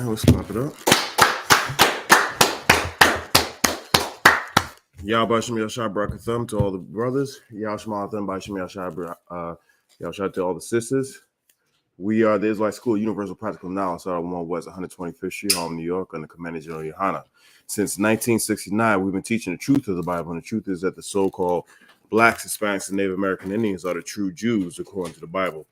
right, let's clap it up. Y'all Bashim Yashai Brakathum to all the brothers. Y'all Shemathum Bashim Yashai Yashai to all the sisters. We are the Israelite School of Universal Practical Knowledge, out of 1 West 125th Street, Harlem, New York, under Commander General Yahanna. Since 1969, we've been teaching the truth of the Bible, and the truth is that the so-called Blacks, Hispanics, and Native American Indians are the true Jews according to the Bible,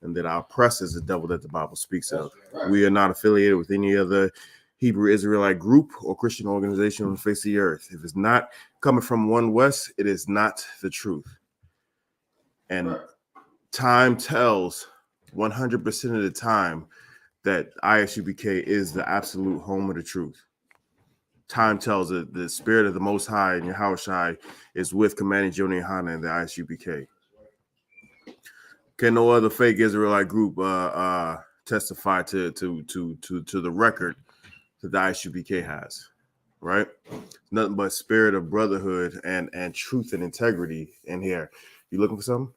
and that our oppressor is the devil that the Bible speaks of. Right. We are not affiliated with any other Hebrew Israelite group or Christian organization on the face of the earth. If it's not coming from 1 West, it is not the truth. And time tells 100% of the time that I.S.U.P.K is the absolute home of the truth. Time tells that the spirit of the Most High and Yahushua is with Commanding General Yahanna and the I.S.U.P.K. Can no other fake Israelite group testify to the record that the I.S.U.P.K has, right? Nothing but spirit of brotherhood and truth and integrity in here. You looking for something?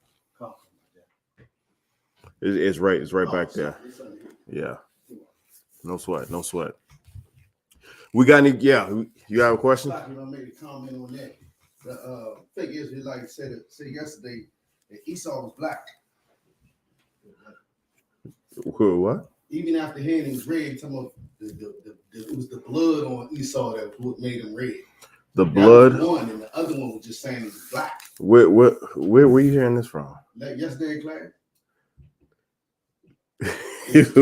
It's right back there. Yeah. No sweat. We got any? Yeah. You have a question? I made a comment on that. The fake Israelite said yesterday that Esau was black. What? Even after hearing him red, some of it was the blood on Esau that made him red. The blood. That was one, and the other one was just saying he was black. Where were you hearing this from? Like yesterday in class. Fake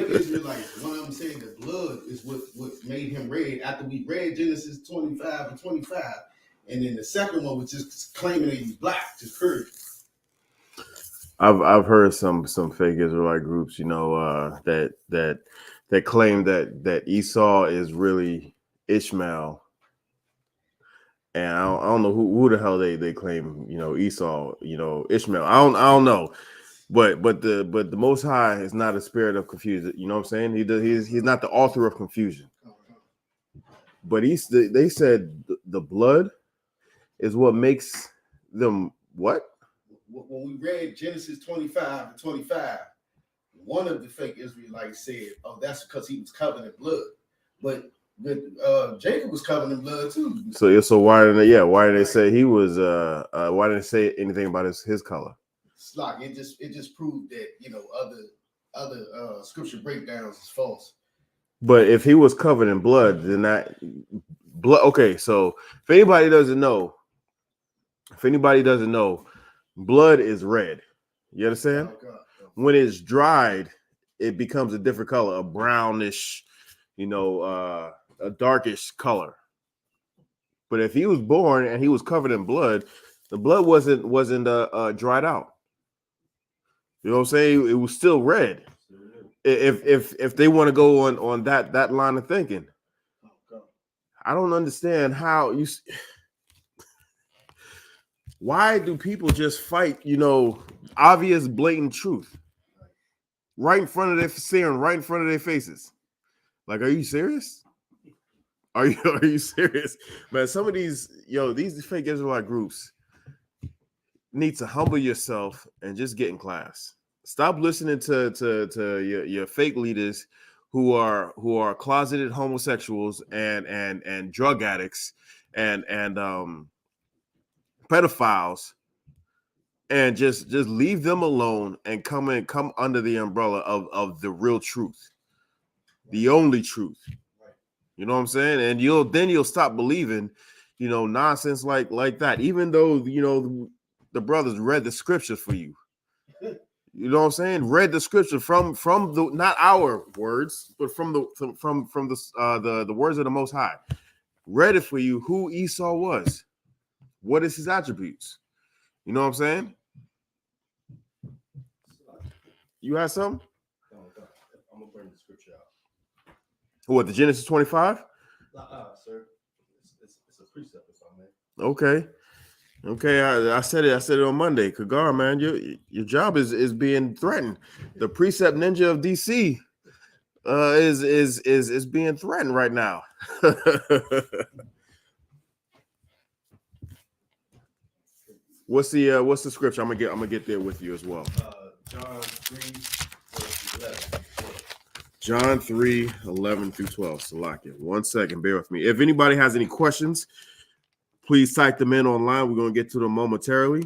Israelites, one of them saying the blood is what made him red after we read Genesis 25 and 25, and then the second one was just claiming that he's black, just heard. I've heard some fake Israelite groups, that claim that Esau is really Ishmael, and I don't know who the hell they claim, Esau, Ishmael. I don't know. But the Most High is not a spirit of confusion. You know what I'm saying? He's not the author of confusion. But they said the blood is what makes them what? When we read Genesis 25 and 25, one of the fake Israelites said, "Oh, that's because he was covered in blood." But Jacob was covered in blood too. So why did they say he was? Why didn't they say anything about his color? Like it just proved that other scripture breakdowns is false. But if he was covered in blood, then that blood. Okay, so if anybody doesn't know, blood is red. You understand? Oh, God. When it's dried, it becomes a different color, a brownish, a darkish color. But if he was born and he was covered in blood, the blood wasn't dried out. You know what I'm saying? It was still red. If they want to go on that line of thinking, I don't understand how you. Why do people just fight? Obvious, blatant truth right in front of their faces. Like, are you serious? Are you serious, man? Some of these fake Israelite groups need to humble yourself and just get in class. Stop listening to your fake leaders who are closeted homosexuals and drug addicts and pedophiles, and just leave them alone and come under the umbrella of the real truth, the only truth. You know what I'm saying? And you'll stop believing, nonsense like that. Even though the brothers read the scriptures for you. You know what I'm saying? Read the scripture from the not our words, but from the words of the Most High. Read it for you who Esau was. What is his attributes? You know what I'm saying? You have something? I'm gonna bring the scripture out. What, the Genesis 25? Sir. It's a precept, if I may. Okay, I said it on Monday. Kagar, man, your job is being threatened. The precept ninja of DC is being threatened right now. What's the scripture? I'm gonna get there with you as well. John 3, verse 11. John 3:11 through 12. Salakia. 1 second. Bear with me. If anybody has any questions, please type them in online. We're going to get to them momentarily.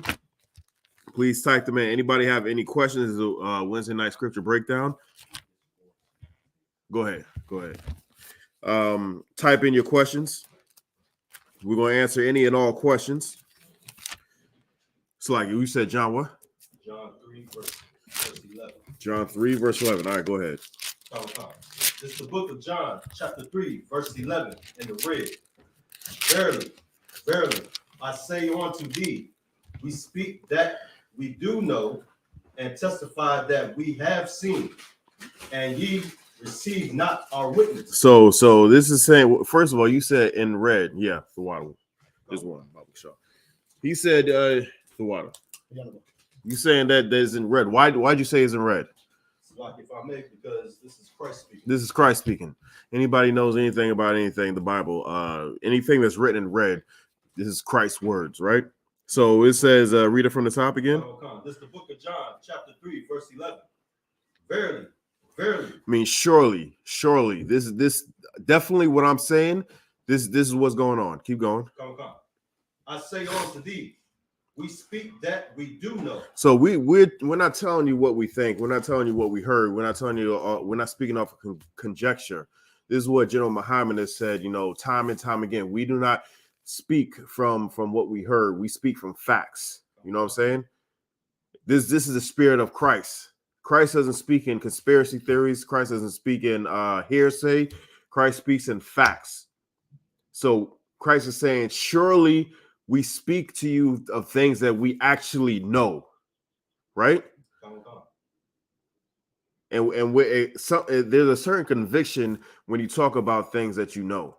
Please type them in. Anybody have any questions? Wednesday night scripture breakdown. Go ahead. Type in your questions. We're going to answer any and all questions. Salakia, you said John what? John 3, verse 11. John 3, verse 11. All right, go ahead. It's the book of John, chapter 3, verse 11, in the red. Verily, verily, I say unto thee, we speak that we do know, and testify that we have seen, and ye receive not our witness. So this is saying, first of all, you said in red. Yeah, the water. There's one. He said the water. You saying that there's in red. Why'd you say it's in red? Like if I may, because this is Christ speaking. This is Christ speaking. Anybody knows anything about anything, the Bible, anything that's written in red, this is Christ's words, right? So it says, read it from the top again. This is the book of John, chapter 3, verse 11. Verily, verily. I mean, surely. This definitely what I'm saying. This is what's going on. Keep going. Come. I say unto thee, we speak that we do know. So we're not telling you what we think. We're not telling you what we heard. We're not telling you. We're not speaking off of conjecture. This is what General Muhammad has said. Time and time again. We do not speak from what we heard. We speak from facts. You know what I'm saying? This is the spirit of Christ. Christ doesn't speak in conspiracy theories. Christ doesn't speak in hearsay. Christ speaks in facts. So Christ is saying, surely we speak to you of things that we actually know, right? And there's a certain conviction when you talk about things that you know.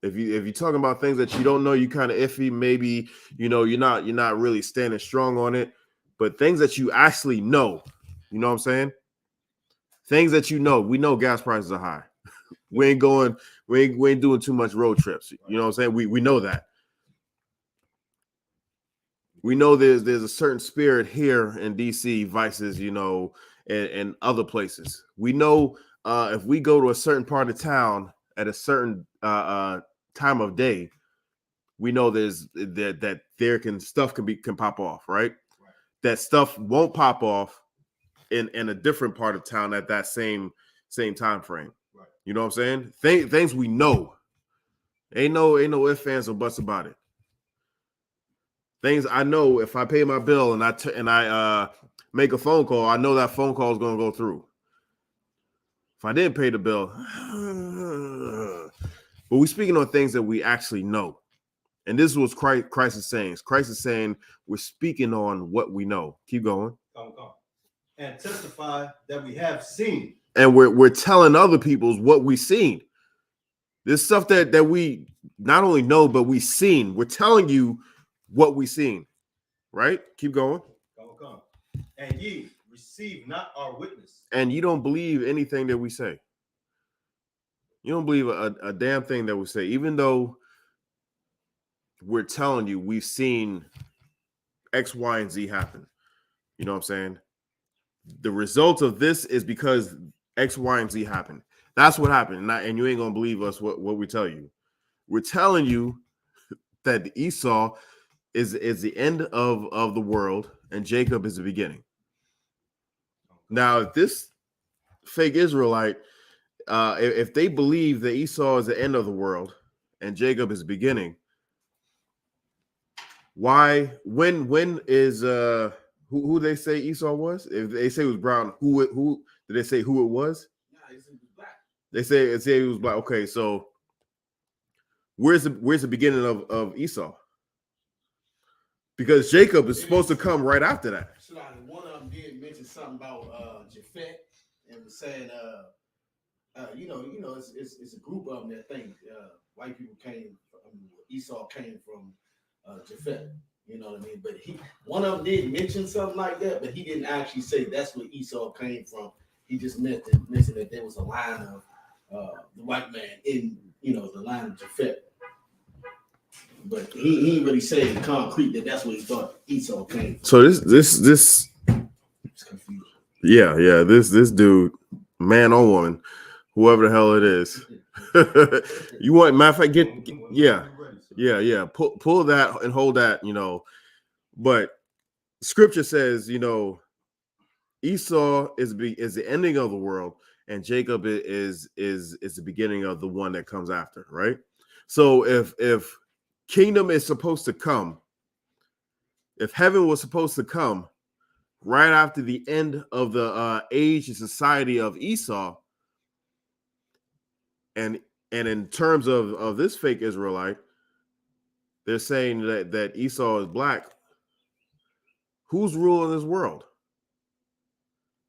If you're talking about things that you don't know, you kind of iffy. Maybe you're not really standing strong on it. But things that you actually know, you know what I'm saying? Things that we know gas prices are high. We ain't doing too much road trips. You know what I'm saying? We know that. We know there's a certain spirit here in DC versus, and other places. We know if we go to a certain part of town at a certain time of day, we know that stuff can pop off, right? That stuff won't pop off in a different part of town at that same time frame. Right. You know what I'm saying? Things we know. Ain't no ifs, ands, or buts about it. Things I know, if I pay my bill and I make a phone call, I know that phone call is going to go through. If I didn't pay the bill, but we're speaking on things that we actually know. And this is what Christ is saying. Christ is saying we're speaking on what we know. Keep going. Come. And testify that we have seen. And we're telling other people what we've seen. This stuff that we not only know, but we've seen. We're telling you what we've seen. Right? Keep going. Come. And ye receive not our witness. And you don't believe anything that we say. You don't believe a damn thing that we say, even though we're telling you we've seen X, Y, and Z happen. You know what I'm saying? The result of this is because X, Y, and Z happened. That's what happened. And you ain't going to believe us what we tell you. We're telling you that Esau is the end of the world and Jacob is the beginning. Now, if this fake Israelite, if they believe that Esau is the end of the world and Jacob is the beginning, why? When is who they say Esau was? If they say it was brown, who did they say who it was? Nah, he said he was black. They say he was black. Okay, so where's the beginning of Esau? Because Jacob is supposed to come right after that. One of them did mention something about Japhet and was saying it's a group of them that think white people Esau came from Japhet, you know what I mean? But one of them did mention something like that, but he didn't actually say that's where Esau came from. He just mentioned that there was a line of the white man in, the line of Japhet. But he didn't really say in concrete that's where he thought Esau came from. So this It's confusing. Yeah, this dude, man or woman, whoever the hell it is. You want, matter of fact, yeah. Pull that and hold that, But Scripture says, Esau is the ending of the world, and Jacob is the beginning of the one that comes after, right? So if kingdom is supposed to come, if heaven was supposed to come right after the end of the age and society of Esau, and in terms of this fake Israelite, they're saying that Esau is black. Who's ruling this world?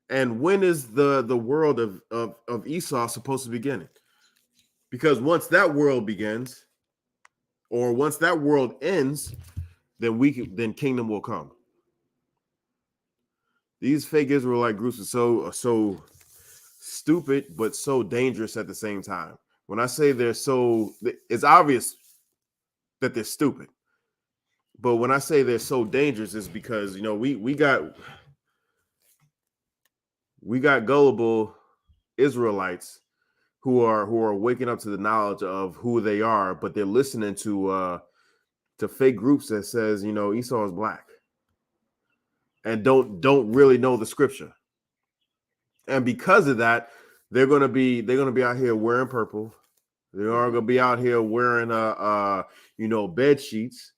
And when is the world of Esau supposed to begin? Because once that world begins, or once that world ends, then kingdom will come. These fake Israelite groups are so stupid, but so dangerous at the same time. When I say it's obvious that they're stupid. But when I say they're so dangerous, it's because we got gullible Israelites who are waking up to the knowledge of who they are, but they're listening to fake groups that says Esau is black, and don't really know the scripture. And because of that, they're gonna be out here wearing purple. They are gonna be out here wearing bed sheets,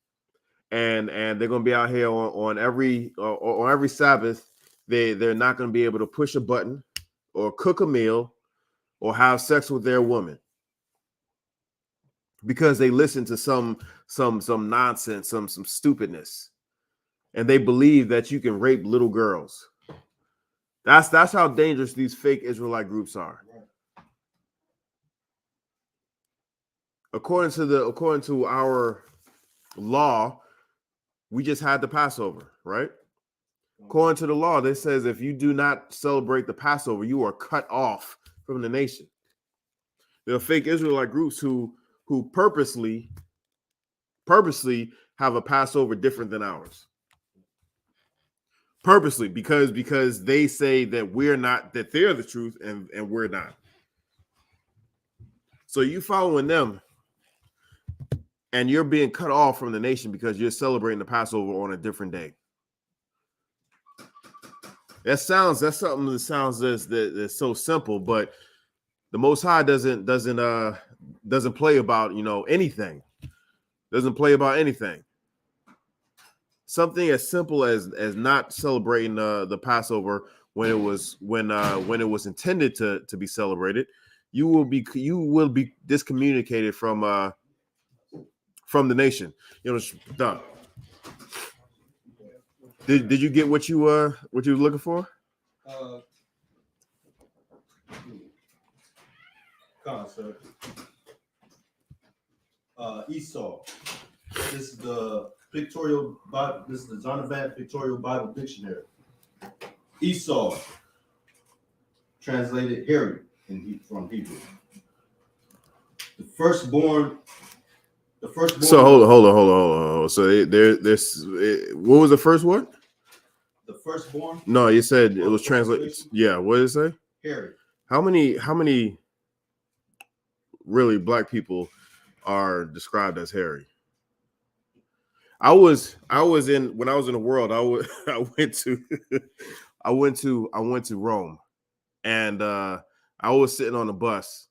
and they're gonna be out here on every Sabbath. They're not gonna be able to push a button or cook a meal or have sex with their woman because they listen to some nonsense, some stupidness, and they believe that you can rape little girls. That's how dangerous these fake Israelite groups are. According to our law, we just had the Passover, right? According to the law, that says if you do not celebrate the Passover, you are cut off from the nation. There are fake Israelite groups who purposely have a Passover different than ours. Purposely, because they say that they're the truth and we're not. So you following them and you're being cut off from the nation because you're celebrating the Passover on a different day. That's something that sounds that's so simple, but the Most High doesn't play about anything. Doesn't play about anything. Something as simple as not celebrating the Passover when it was intended to be celebrated, you will be discommunicated from the nation. Done. Did you get what you were looking for? Concept. Esau. This is the pictorial Bible. This is the Zondervan Pictorial Bible Dictionary. Esau, translated hairy from Hebrew. The firstborn. So hold on. So there's what was the first one? The firstborn. No, you said it was translated. Yeah, what did it say? Hairy. How many really black people are described as hairy? When I was in the world, I went to Rome, and I was sitting on the bus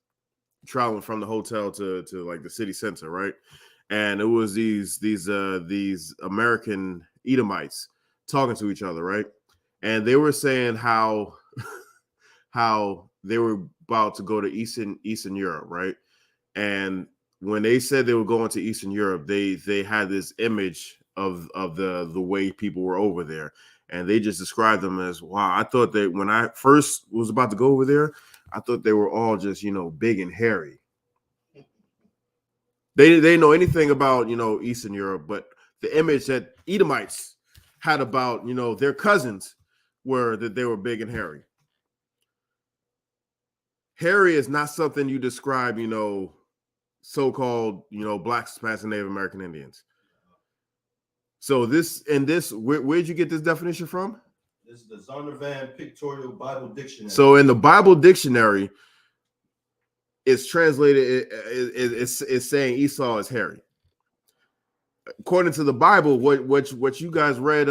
traveling from the hotel to like the city center, right? And it was these American Edomites talking to each other, right? And they were saying how they were about to go to Eastern Europe, right? And when they said they were going to Eastern Europe, they had this image of the way people were over there, and they just described them as, wow, I thought that when I first was about to go over there, I thought they were all just big and hairy. They didn't know anything about Eastern Europe, but the image that Edomites had about their cousins were that they were big and hairy. Hairy is not something you describe so-called Blacks, Hispanics, and Native American Indians. So where'd you get this definition from? This is the Zondervan Pictorial Bible Dictionary. So in the Bible dictionary, it's translated. It's saying Esau is hairy. According to the Bible, what you guys read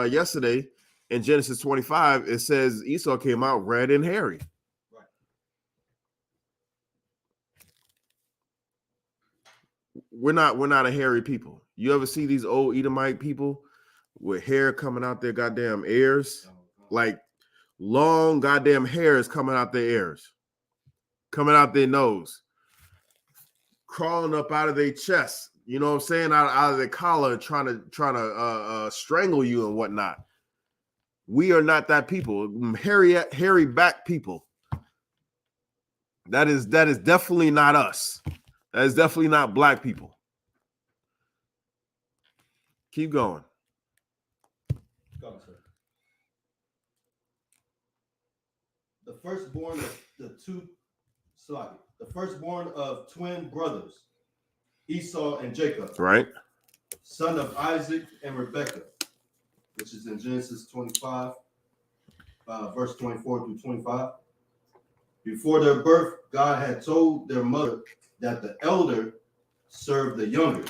yesterday in Genesis 25, it says Esau came out red and hairy. Right. We're not a hairy people. You ever see these old Edomite people with hair coming out their goddamn ears? Like long goddamn hairs coming out their ears, coming out their nose, crawling up out of their chest. You know what I'm saying? Out of their collar, trying to strangle you and whatnot. We are not that people. Hairy back people. That is definitely not us. That is definitely not black people. Keep going. Go, sir. The firstborn of twin brothers, Esau and Jacob, Right. son of Isaac and Rebekah, which is in Genesis 25, verse 24 through 25. Before their birth, God had told their mother that the elder served the younger.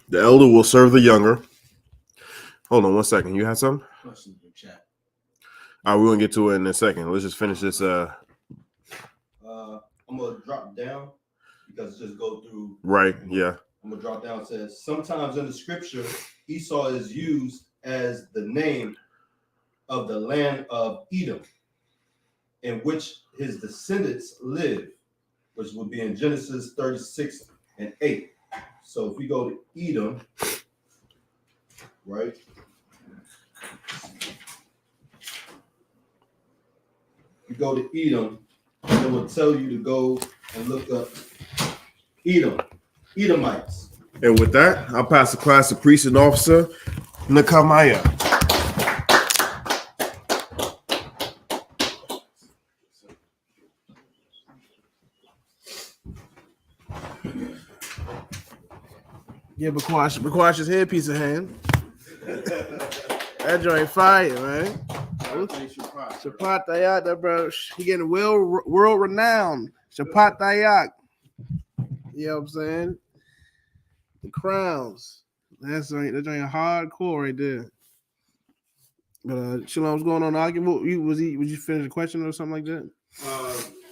The elder will serve the younger. Hold on 1 second. You had something? Questions in the chat. All right, we're gonna get to it in a second. Let's just finish this. I'm gonna drop down because it just go through. Right. Yeah. I'm gonna drop down. It says sometimes in the scripture, Esau is used as the name of the land of Edom, in which his descendants live, which would be in Genesis 36 and 8. So if we go to Edom, right? You go to Edom, it will tell you to go and look up Edom, Edomites. And with that, I'll pass the class to priest and officer Nakamaya. Yeah, Bakwash his headpiece in hand. That joint fire, man. Shapat Dayak, that bro. He getting world renowned. Shapat Dayak. You know what I'm saying? The crowns. That's joint hardcore right there. But Shalom, what's going on? Was you finish a question or something like that?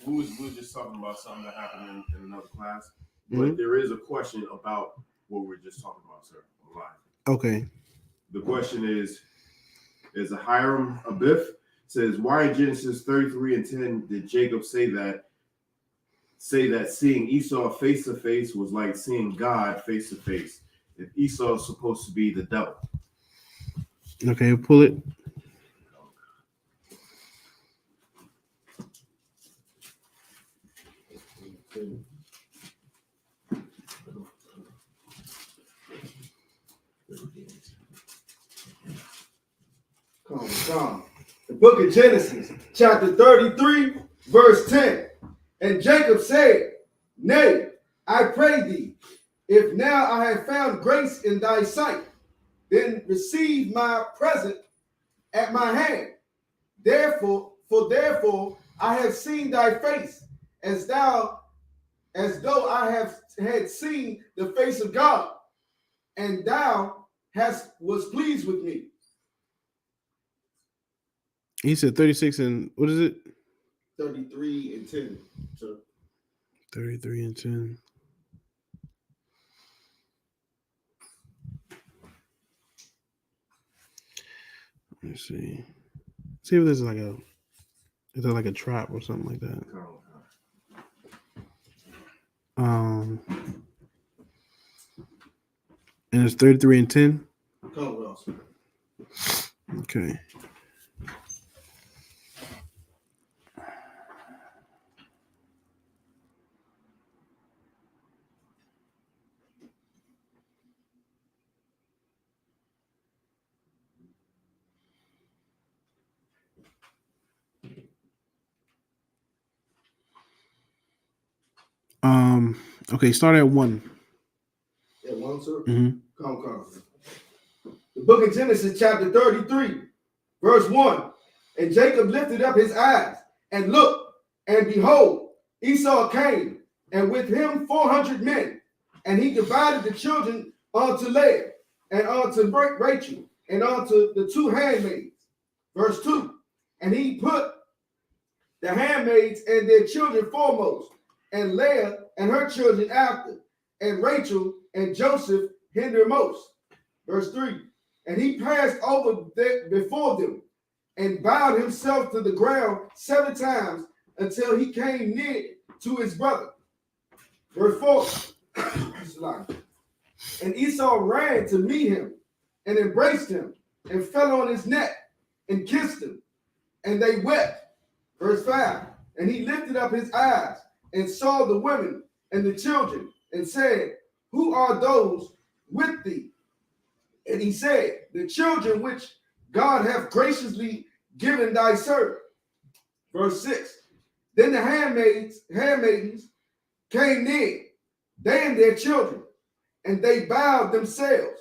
We was just talking about something that happened in another class, but there is a question about what we were just talking about, sir. Live. Okay. The question is a Hiram Abiff says, why in Genesis 33 and 10 did Jacob say that seeing Esau face to face was like seeing God face to face? If Esau is supposed to be the devil. Okay, pull it. Come. The book of Genesis, chapter 33, verse 10. And Jacob said, nay, I pray thee, if now I have found grace in thy sight, then receive my present at my hand. Therefore I have seen thy face, as though I had seen the face of God, and thou was pleased with me. He said 36 and what is it? 33 and 10. So 33 and 10. Let's see. See if there's like a trap or something like that. And it's 33 and 10. Okay. Okay, start at 1. At 1, sir? Mm-hmm. Come. The book of Genesis, chapter 33, verse 1. And Jacob lifted up his eyes and looked, and behold, Esau came, and with him 400 men. And he divided the children unto Leah, and unto Rachel, and unto the two handmaids. Verse 2. And he put the handmaids and their children foremost, and Leah and her children after, and Rachel and Joseph hindermost. Verse 3. And he passed over before them, and bowed himself to the ground 7 times until he came near to his brother. Verse 4. And Esau ran to meet him, and embraced him, and fell on his neck, and kissed him, and they wept. Verse 5. And he lifted up his eyes, and saw the women and the children, and said, Who are those with thee? And he said, The children which God hath graciously given thy servant. Verse 6. Then the handmaidens came near, they and their children, and they bowed themselves.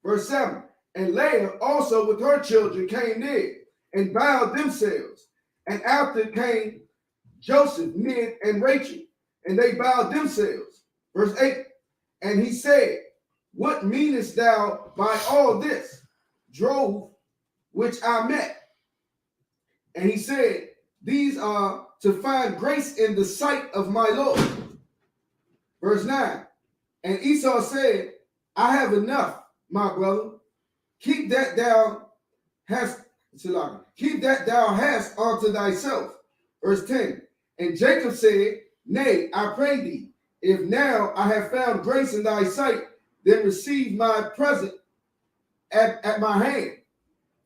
Verse 7. And Leah also with her children came near, and bowed themselves. And after came Joseph near, and Rachel, and they bowed themselves. Verse 8. And he said, What meanest thou by all this drove which I met? And he said, These are to find grace in the sight of my Lord. Verse 9. And Esau said, I have enough, my brother. Keep that thou hast unto thyself. Verse 10. And Jacob said, Nay, I pray thee, if now I have found grace in thy sight, then receive my present at my hand.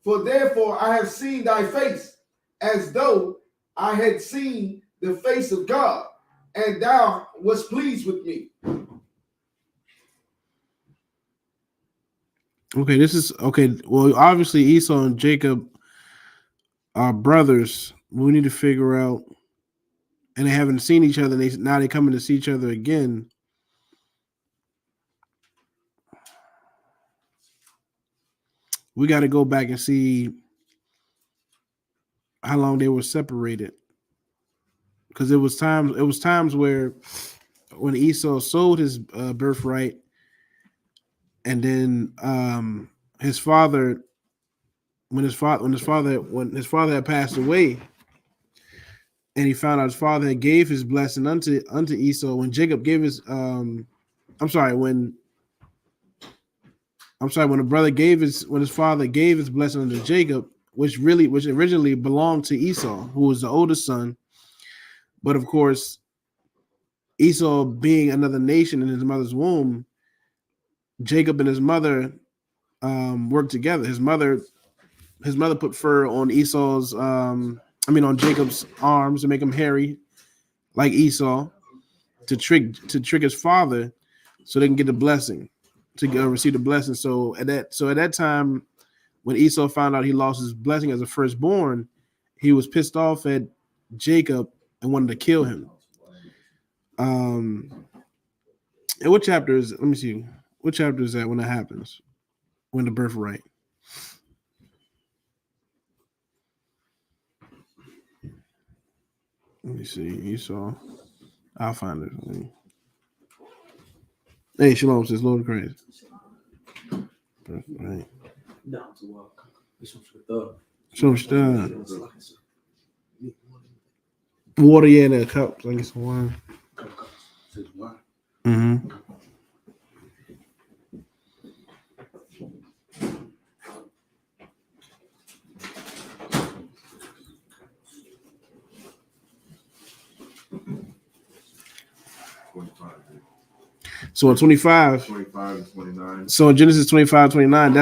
For therefore I have seen thy face, as though I had seen the face of God, and thou wast pleased with me. Okay, this is okay. Well, obviously Esau and Jacob are brothers. We need to figure out, and they haven't seen each other. Now they're coming to see each other again. We got to go back and see how long they were separated, because it was times where when Esau sold his birthright, and then his father, when his father had passed away, and he found out his father had gave his blessing unto Esau. When Jacob gave his when his father gave his blessing unto Jacob, which originally belonged to Esau, who was the oldest son. But of course, Esau being another nation in his mother's womb, Jacob and his mother worked together. His mother put fur on on Jacob's arms to make him hairy like Esau, to trick his father so they can get the blessing, to receive the blessing. So at that time, when Esau found out he lost his blessing as a firstborn, he was pissed off at Jacob and wanted to kill him. And what chapter is it? Let me see. What chapter is that when that happens? When the birthright? Let me see. Esau. I'll find it. Hey, Shalom says, Lord Christ. Birthright. Water, yeah, in a cup. I guess wine. Mm-hmm. So in 25 and 29. So in Genesis 25:29,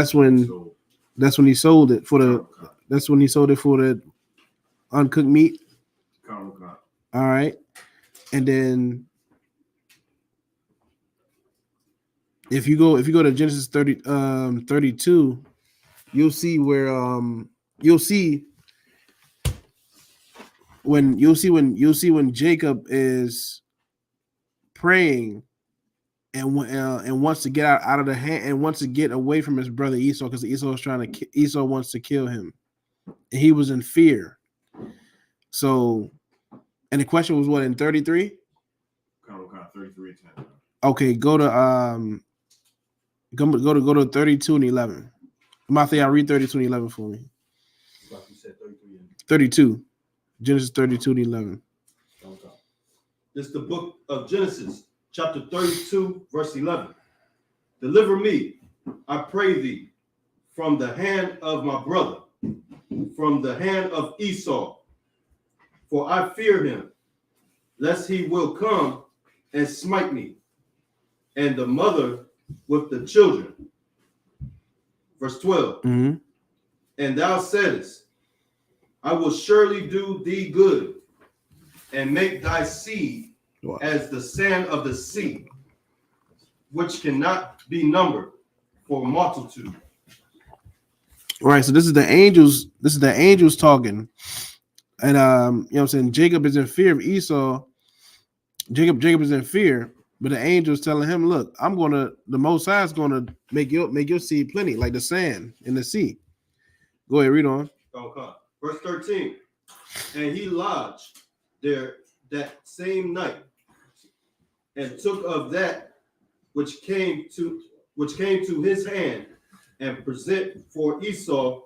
that's when he sold it for the uncooked meat. All right. And then if you go to Genesis 32, you'll see where when Jacob is praying and wants to get out of the hand and wants to get away from his brother Esau, because Esau wants to kill him. and he was in fear. So, and the question was what in 33? Kind of 33:10. Okay, go to 32 and 11. Matthew, I'll read 32 and 11 for me. Like you said, 33 and 32. Genesis 32 and 11. okay. This is the book of Genesis, chapter 32, verse 11. Deliver me, I pray thee, from the hand of my brother, from the hand of Esau, for I fear him, lest he will come and smite me, and the mother with the children. Verse 12. Mm-hmm. And thou saidest, I will surely do thee good, and make thy seed as the sand of the sea, which cannot be numbered for multitude. Right. So this is the angels. This is the angels talking, and you know what I'm saying. Jacob is in fear of Esau. Jacob is in fear, but the angels telling him, "Look, the Most High is gonna make your seed plenty, like the sand in the sea." Go ahead, read on. Okay. Verse 13. And he lodged there that same night, and took of that which came to his hand, and present for Esau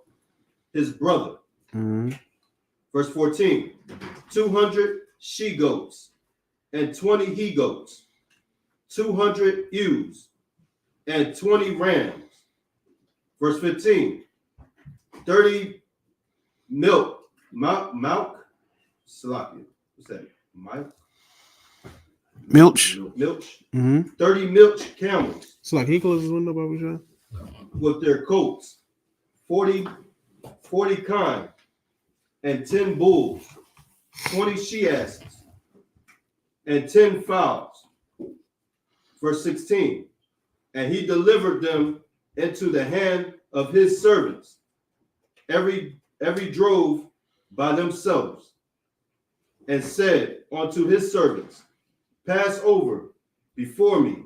his brother. Mm-hmm. Verse 14. 200 she goats, and 20 he goats, 200 ewes, and 20 rams. Verse 15. 30 milk, Salakia. What's that? Milch. Milch. Mm-hmm. 30 milch camels So like, can you close this window, Baba Shah? with their coats, 40 kine, and 10 bulls, 20 she asses, and 10 fowls. Verse 16. And he delivered them into the hand of his servants, every drove by themselves, and said unto his servants, pass over before me,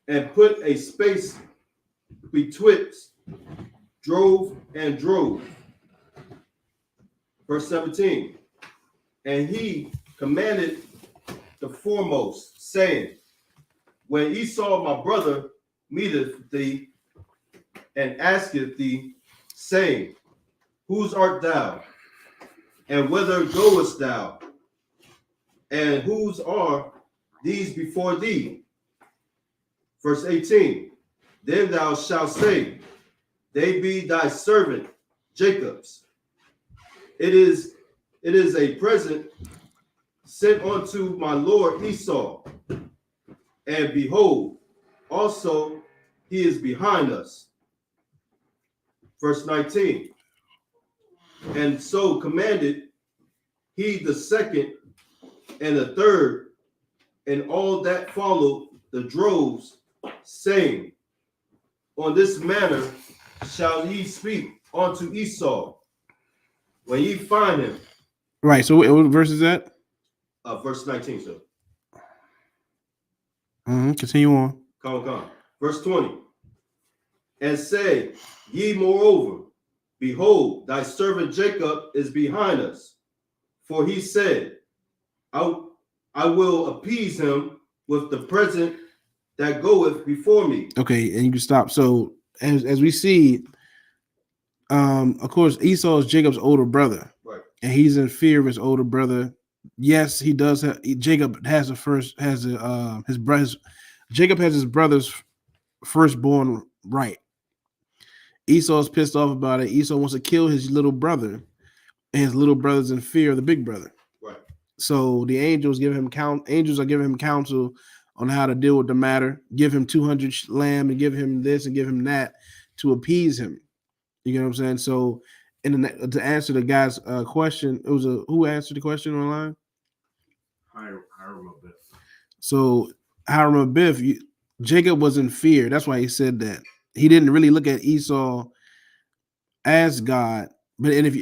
and put a space betwixt drove and drove. Verse 17. And he commanded the foremost, saying, when Esau my brother meeteth thee, and asketh thee, saying, whose art thou? And whither goest thou? And whose are these before thee? Verse 18. Then thou shalt say, they be thy servant Jacob's. It is a present sent unto my lord Esau. And behold, also he is behind us. Verse 19. And so commanded he the second and the third, and all that followed the droves, saying, on this manner shall ye speak unto Esau when ye find him. Right. So what verse is that? Verse 19, sir. Mm-hmm. Continue on. Come. Verse 20. And say, ye moreover, behold, thy servant Jacob is behind us. For he said, I will appease him with the present that goeth before me. Okay, and you can stop. So as we see, of course, Esau is Jacob's older brother, right? And he's in fear of his older brother. Yes, he does. Jacob has his brothers. Jacob has his brother's firstborn right. Esau's pissed off about it. Esau wants to kill his little brother, and his little brother's in fear of the big brother. Right. So the angels are giving him counsel on how to deal with the matter. Give him 200 lamb and give him this and give him that to appease him. You know what I'm saying? So, to answer the guy's question, it was who answered the question online? Hiram Abiff. So Hiram Abiff, Jacob was in fear. That's why he said that. He didn't really look at Esau as God. But if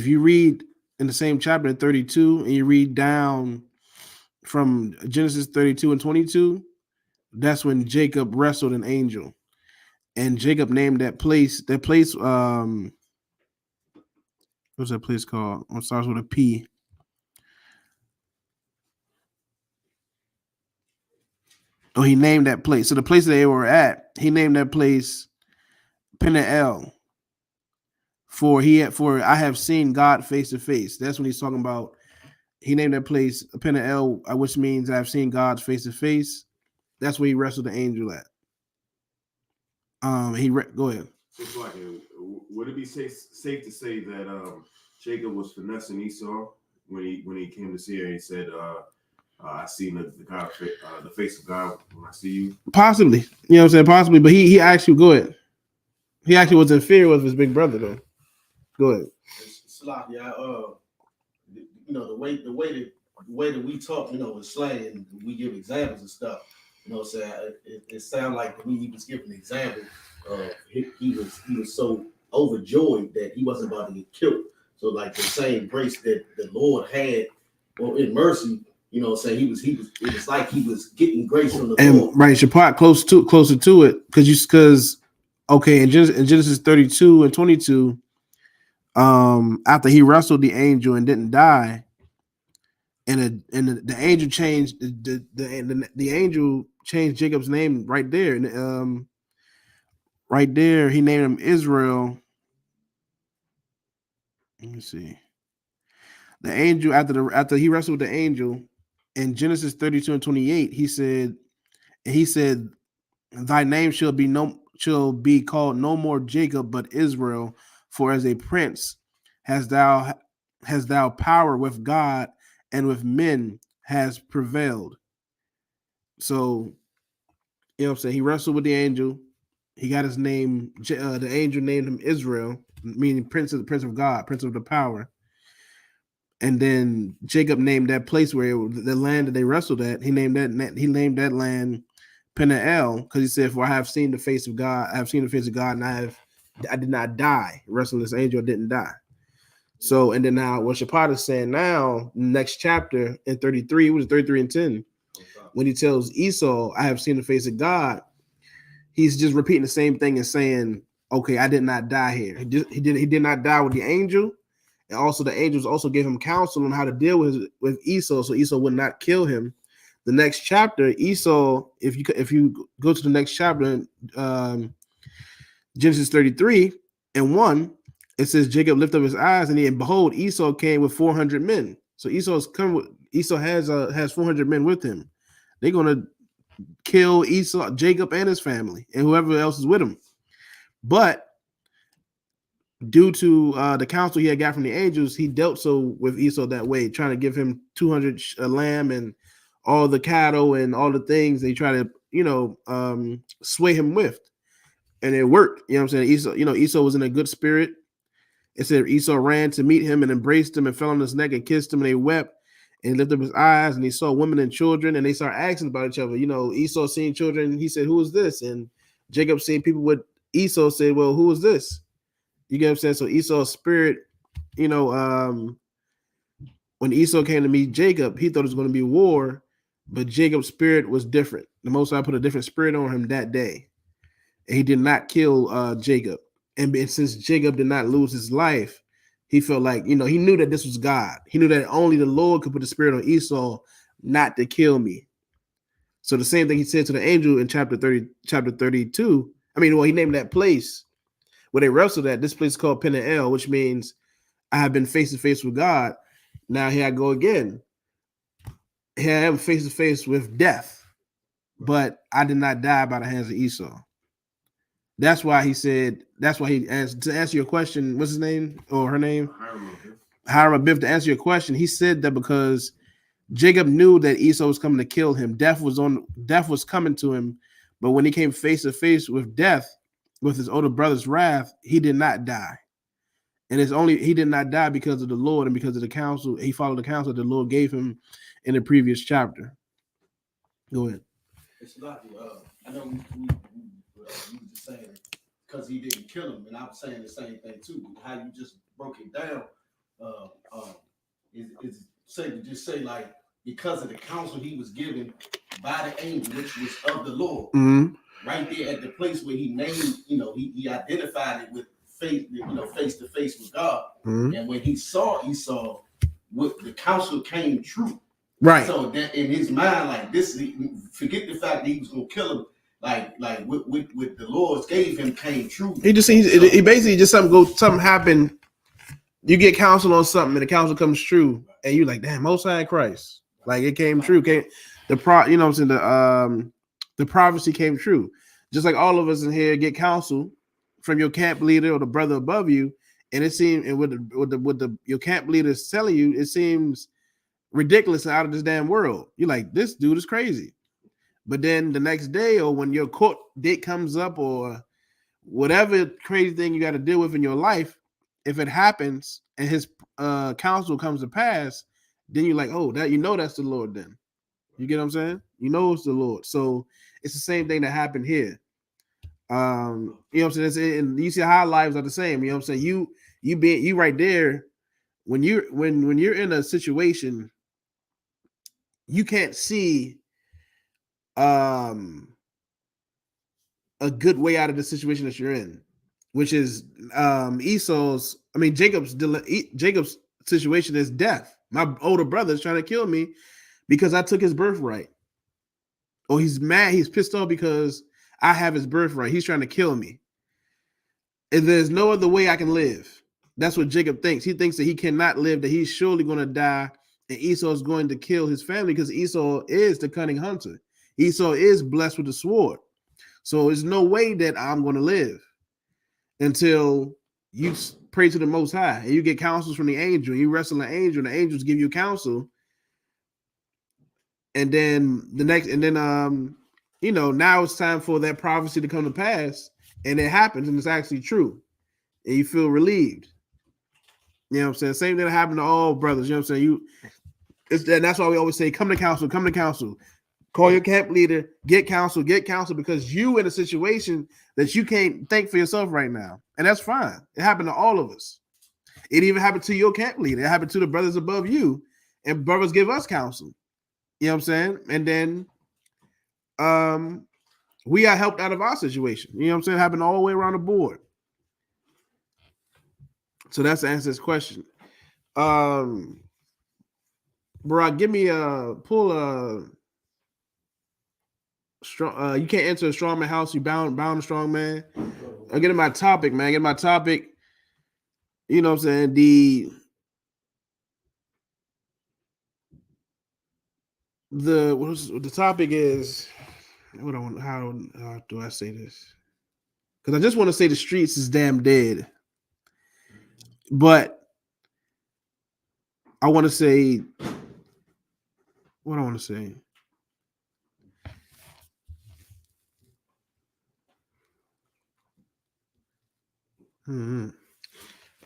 you read in the same chapter 32 and you read down from Genesis 32 and 22, that's when Jacob wrestled an angel. and Jacob named that place. That place, what's that place called? It starts with a P. Oh, he named that place. So the place that they were at, he named that place Peniel. For I have seen God face to face. That's when he's talking about. He named that place Peniel, which means I've seen God face to face. That's where he wrestled the angel at. Go ahead. So, like, would it be safe to say that Jacob was finessing Esau when he came to see her and he said, "I seen the face of God when I see you"? Possibly, you know what I'm saying? Possibly, but he actually go ahead. He actually was in fear with his big brother though. Go ahead. Yeah, you know, the way that we talk, you know, with slang and we give examples and stuff, you know what I'm saying? It sounded like when he was giving an example, he was so overjoyed that he wasn't about to get killed. So like the same grace that the Lord had, well, in mercy, you know what I'm saying? It was like he was getting grace from the Lord. Right, Shaphat closer to it, because okay, in Genesis 32 and 22, after he wrestled the angel and didn't die, and the angel changed the angel changed Jacob's name right there, and right there he named him Israel. Let me see. The angel after he wrestled with the angel in Genesis 32 and 28, he said, "Thy name shall be called no more Jacob, but Israel, for as a prince hast thou power with God and with men has prevailed." So, you know what I'm saying? He wrestled with the angel. He got his name. The angel named him Israel, meaning prince of God, prince of the power. And then Jacob named that place where the land that they wrestled at. He named that land Peniel, because he said, "For I have seen the face of God. I have seen the face of God, and I did not die. Wrestling this angel didn't die." So, and then now what Shaphat is saying now, next chapter in 33, which is 33 and 10, when he tells Esau, "I have seen the face of God," he's just repeating the same thing and saying, "Okay, I did not die here. He did not die with the angel." And also, the angels also gave him counsel on how to deal with Esau, so Esau would not kill him. The next chapter, Esau, if you go to the next chapter, Genesis 33 and 1, it says Jacob lifted up his eyes, and behold, Esau came with 400 men. So Esau has 400 men with him. They're gonna kill Jacob and his family, and whoever else is with him. But due to the counsel he had got from the angels, he dealt so with Esau that way, trying to give him 200 lamb and all the cattle and all the things they try to, sway him with. And it worked. You know what I'm saying? Esau was in a good spirit. It said Esau ran to meet him and embraced him and fell on his neck and kissed him, and they wept. And he lifted up his eyes and he saw women and children, and they started asking about each other. Esau seen children. He said, "Who is this?" And Jacob seen people with Esau, said, "Well, who is this?" You get what I'm saying? So Esau's spirit, when Esau came to meet Jacob, he thought it was going to be war, but Jacob's spirit was different. The Most High put a different spirit on him that day. And he did not kill Jacob. And since Jacob did not lose his life, he felt like, he knew that this was God. He knew that only the Lord could put the spirit on Esau not to kill me. So the same thing he said to the angel in chapter 32. He named that place where they wrestled at. This place is called Peniel, which means I have been face to face with God. Now here I go again. Here I am face to face with death, but I did not die by the hands of Esau. That's why he said, to answer your question, what's his name or her name? Hiram Abiff. To answer your question, he said that because Jacob knew that Esau was coming to kill him. Death was coming to him. But when he came face to face with death, with his older brother's wrath, he did not die. And he did not die because of the Lord and because of the counsel. He followed the counsel the Lord gave him in the previous chapter. Go ahead. It's not. I know we were just saying because he didn't kill him, and I was saying the same thing too. How you just broke it down is say to just say like because of the counsel he was given by the angel, which was of the Lord. Mm-hmm. right there at the place where he named, he identified it with face to face with God. Mhm. And when he saw Esau, what the counsel came true. Right. So that in his mind, like this, forget the fact that he was gonna kill him. Like what the Lord gave him came true. He basically just something happened. You get counsel on something, and the counsel comes true, and you like, damn, Most High Christ, like it came true. You know what I'm saying? The prophecy came true. Just like all of us in here get counsel from your camp leader or the brother above you, and it seems, and with your camp leader is telling you, it seems ridiculous and out of this damn world. You're like, this dude is crazy. But then the next day, or when your court date comes up, or whatever crazy thing you got to deal with in your life, if it happens and his counsel comes to pass, then you're like, oh, that that's the Lord. Then you get what I'm saying? It's the Lord. So it's the same thing that happened here. You know what I'm saying? And you see how our lives are the same. You know what I'm saying? You right there when you're in a situation, you can't see a good way out of the situation that you're in, which is Jacob's situation is death. My older brother is trying to kill me because I took his birthright. Or he's mad, he's pissed off because I have his birthright. He's trying to kill me. And there's no other way I can live. That's what Jacob thinks. He thinks that he cannot live, that he's surely going to die, and Esau is going to kill his family because Esau is the cunning hunter. Esau is blessed with the sword. So there's no way that I'm going to live until you pray to the Most High and you get counsels from the angel. You wrestle an angel, and the angels give you counsel. And then now it's time for that prophecy to come to pass, and it happens, and it's actually true, and you feel relieved. You know what I'm saying? Same thing that happened to all brothers. You know what I'm saying? That's why we always say, come to counsel, come to counsel. Call your camp leader, get counsel, because you in a situation that you can't think for yourself right now. And that's fine. It happened to all of us. It even happened to your camp leader. It happened to the brothers above you, and brothers give us counsel. You know what I'm saying? And then we got helped out of our situation. You know what I'm saying? It happened all the way around the board. So that's the answer to this question. Bro, give me pull a strong. You can't enter a strong man house. You bound a strong man. I'll get in my topic, man. Get my topic. You know what I'm saying? The topic is what I want. How do I say this? Because I just want to say the streets is damn dead, but I want to say what I want to say.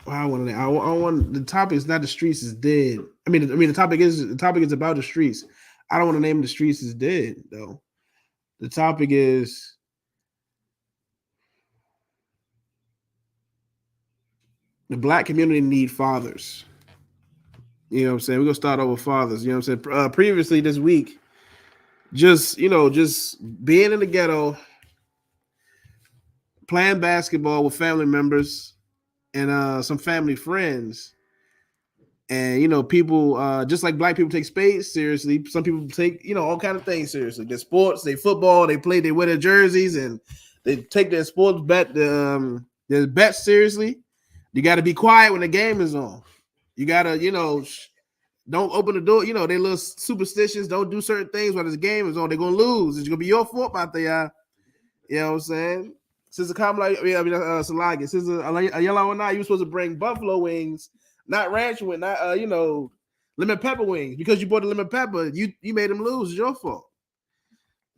I want the topic is not the streets is dead. I mean the topic is about the streets. I don't want to name the streets is dead though. The topic is the black community need fathers. You know what I'm saying? We're gonna start over fathers. You know what I'm saying? Previously this week, just being in the ghetto, playing basketball with family members and some family friends. And people just like black people take spades seriously. Some people take all kind of things seriously. Their sports, they football, they play, they wear their jerseys, and they take their sports their bets seriously. You got to be quiet when the game is on. You got to don't open the door. They little superstitions. Don't do certain things while this game is on. They're gonna lose. It's gonna be your fault out there. You know what I'm saying? Sister Kamala, Salagi, Sister Yahanna, you were supposed to bring buffalo wings, not ranch wings, not lemon pepper wings, because you bought the lemon pepper. You made them lose. It's your fault.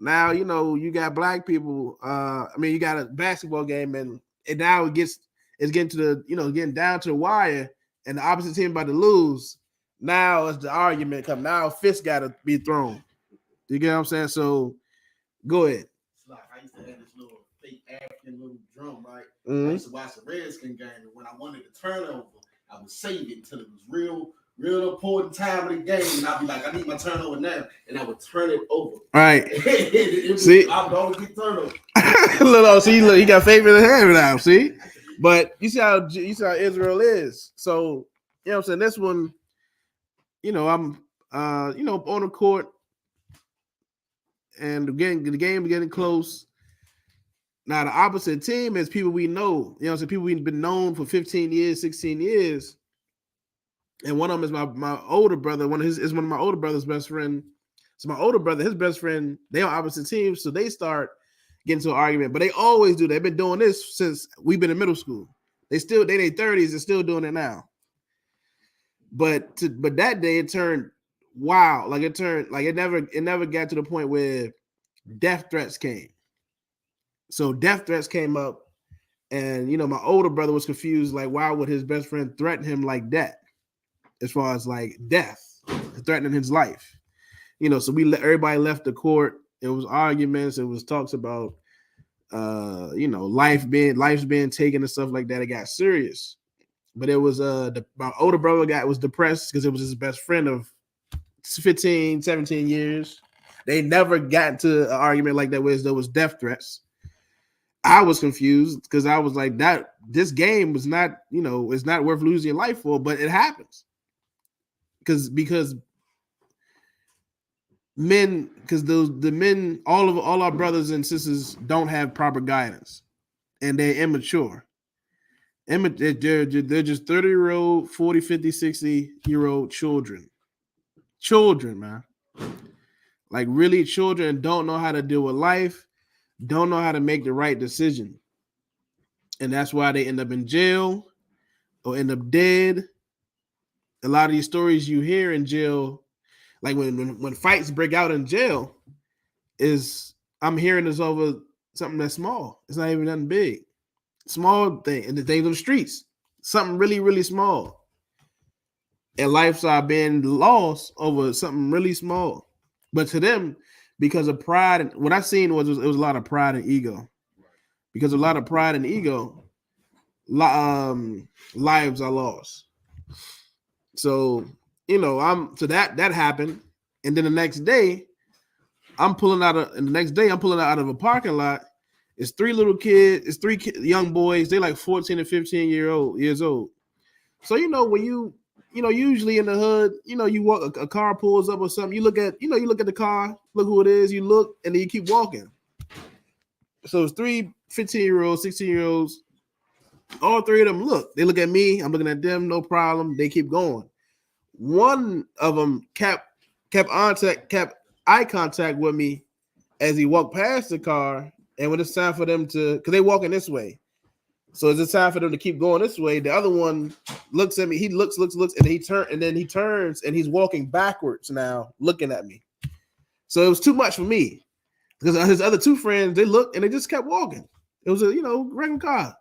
Now you got black people. You got a basketball game, and now it's getting to the getting down to the wire, and the opposite team about to lose. Now it's the argument come. Now fists got to be thrown. You get what I'm saying? So go ahead. It's like I used to have this little fake African little drum, right? Mm-hmm. I used to watch the Redskin game, and when I wanted to turn over, I would save it until it was real real important time of the game, and I'd be like, I need my turnover now, and I would turn it over. Right. See, I would always get turnover. Look, see, look, he got favorite in the hand now. See, but you see how Israel is. So you know what I'm saying. This one, you know, I'm on the court, and again, the game getting close. Now the opposite team is people we know. You know, so people we've been known for 15 years, 16 years. And one of them is my older brother. One of my older brother's best friend. So my older brother, his best friend, they on opposite teams, so they start getting into an argument. But they always do that. They've been doing this since we've been in middle school. They in their 30s and still doing it now. But that day it turned wild. Like it never got to the point where death threats came. So death threats came up, and you know, my older brother was confused, like, why would his best friend threaten him like that? As far as like death, threatening his life. You know, so everybody left the court. It was arguments, it was talks about you know, life's being taken and stuff like that. It got serious. But it was my older brother was depressed because it was his best friend of 15, 17 years. They never got into an argument like that where there was death threats. I was confused because I was like, this game was not, you know, it's not worth losing your life for, but it happens. Because the men, all our brothers and sisters don't have proper guidance, and they're immature. They're just 30-year-old, 40, 50, 60-year-old children. Children, man. Like really children, don't know how to deal with life, don't know how to make the right decision. And that's why they end up in jail or end up dead. A lot of these stories you hear in jail, like when fights break out in jail, I'm hearing this over something that's small. It's not even nothing big. Small thing, and the things on the streets, something really, really small. And lives are being lost over something really small. But to them, because of pride, and what I seen was a lot of pride and ego. Because of a lot of pride and ego, lives are lost. So, you know, that happened. And then the next day, I'm pulling out of a parking lot. It's three young boys. They're like 14 and 15 years old. So, you know, when you usually in the hood, you know, you walk, a car pulls up or something. You look at the car, look who it is, you look, and then you keep walking. So it's 3 15-year-olds, 16-year-olds. All three of them look. They look at me. I'm looking at them. No problem. They keep going. One of them kept eye contact with me as he walked past the car. And when it's time for them to, because they walking this way, so it's time for them to keep going this way. The other one looks at me. He looks, and he turns, and he's walking backwards now, looking at me. So it was too much for me because his other two friends, they looked and they just kept walking. It was a regular car.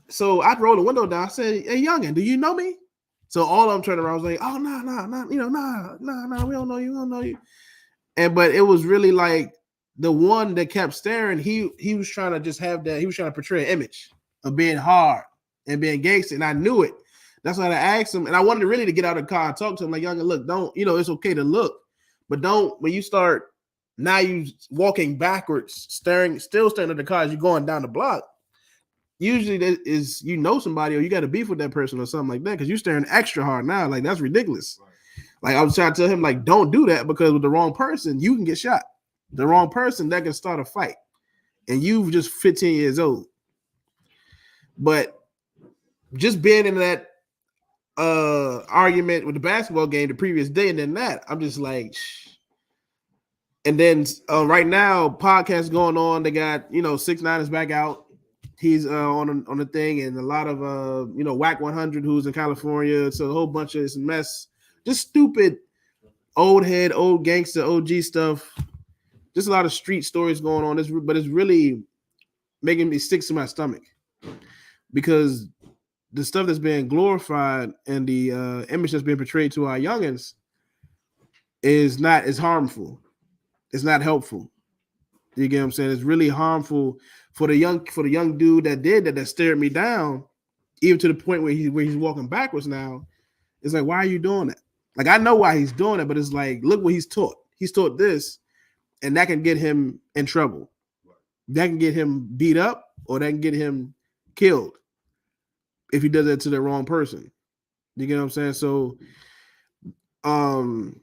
So I rolled the window down. I said, "Hey, youngin, do you know me?" So all of them turned around. I was like, "Oh, no, we don't know you, but it was really like the one that kept staring. He was trying to just have that. He was trying to portray an image of being hard and being gangster, and I knew it. That's why I asked him, and I wanted really to get out of the car and talk to him. Like, youngin, look, don't, it's okay to look, but don't, when you start, now you walking backwards, still staring at the car as you're going down the block. Usually that is, somebody, or you got to beef with that person or something like that, because you're staring extra hard now. Like, that's ridiculous. Like, I was trying to tell him, like, don't do that, because with the wrong person, you can get shot. The wrong person, that can start a fight. And you've just 15 years old. But just being in that argument with the basketball game the previous day, and then that, I'm just like, shh. And then right now, podcast going on. They got 6ix9ine is back out. He's on the thing, and a lot of WAC 100 who's in California. So a whole bunch of this mess, just stupid, old head, old gangster, OG stuff. Just a lot of street stories going on. But it's really making me sick to my stomach, because the stuff that's being glorified and the image that's being portrayed to our youngins is harmful. It's not helpful. You get what I'm saying? It's really harmful for the young dude that stared me down, even to the point where he's walking backwards now. It's like, why are you doing that? Like, I know why he's doing it, but it's like, look what he's taught. He's taught this, and that can get him in trouble. That can get him beat up, or that can get him killed if he does that to the wrong person. You get what I'm saying? So, and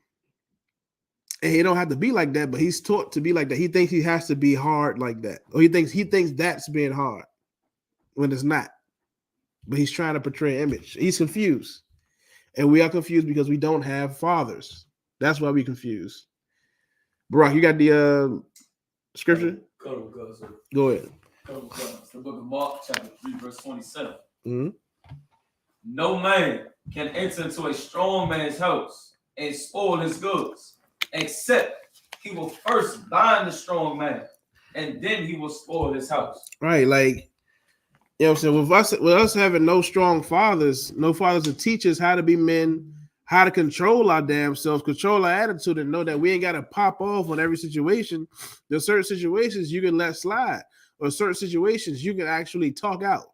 he don't have to be like that, but he's taught to be like that. He thinks he has to be hard like that, or he thinks that's being hard when it's not. But he's trying to portray an image. He's confused, and we are confused because we don't have fathers. That's why we confused. Barack, you got the scripture? Go ahead. It's the book of Mark, chapter 3, verse 27. Mm-hmm. No man can enter into a strong man's house and spoil his goods, except he will first bind the strong man, and then he will spoil his house. Right, like, you know what I'm saying? With us having no strong fathers, no fathers to teach us how to be men, how to control our damn selves, control our attitude, and know that we ain't got to pop off on every situation. There's certain situations you can let slide, or certain situations you can actually talk out.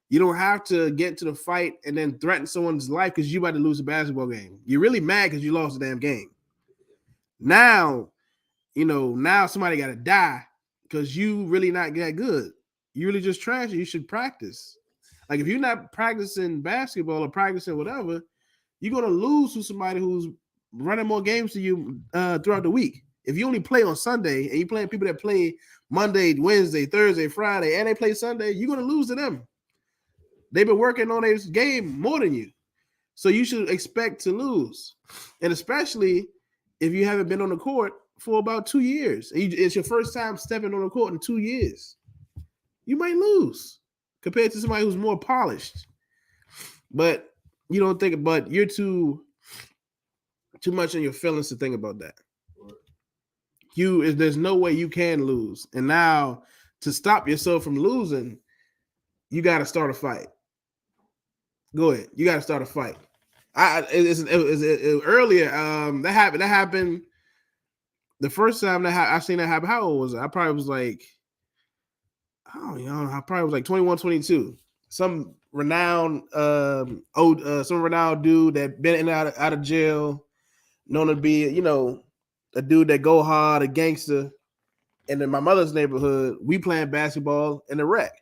You don't have to get to the fight and then threaten someone's life because you about to lose a basketball game. You're really mad because you lost the damn game. Now, now somebody got to die because you really not that good. You really just trash it. You should practice. Like, if you're not practicing basketball or practicing whatever, you're going to lose to somebody who's running more games to you throughout the week. If you only play on Sunday and you're playing people that play Monday, Wednesday, Thursday, Friday, and they play Sunday, you're going to lose to them. They've been working on this game more than you. So you should expect to lose. And especially if you haven't been on the court for about 2 years. It's your first time stepping on the court in 2 years. You might lose compared to somebody who's more polished. But you don't think, but you're too much in your feelings to think about that. There's no way you can lose. And now to stop yourself from losing, you got to start a fight. Go ahead. You got to start a fight. Earlier, that happened. The first time I seen that happen, how old was I? I probably was like, I probably was like 21, 22. Some renowned dude that been in and out of jail, known to be, a dude that go hard, a gangster. And in my mother's neighborhood, we playing basketball in the rec.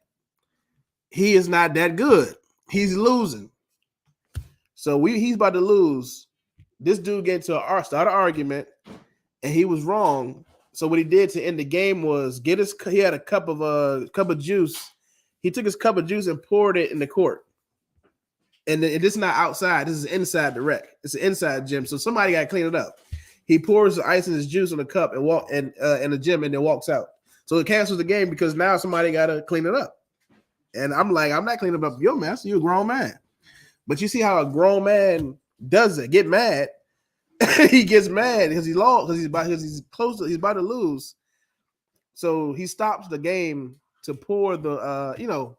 He is not that good. He's losing. So he's about to lose. This dude get into start an argument, and he was wrong. So what he did to end the game was he had a cup of juice. He took his cup of juice and poured it in the court. And this is not outside. This is inside the rec. It's an inside gym. So somebody got to clean it up. He pours the ice and his juice on the cup and walk in the gym and then walks out. So it cancels the game because now somebody got to clean it up. And I'm like, I'm not cleaning up your mess. You're a grown man. But you see how a grown man does it? Get mad. He gets mad because he lost because he's about to lose. So he stops the game to pour to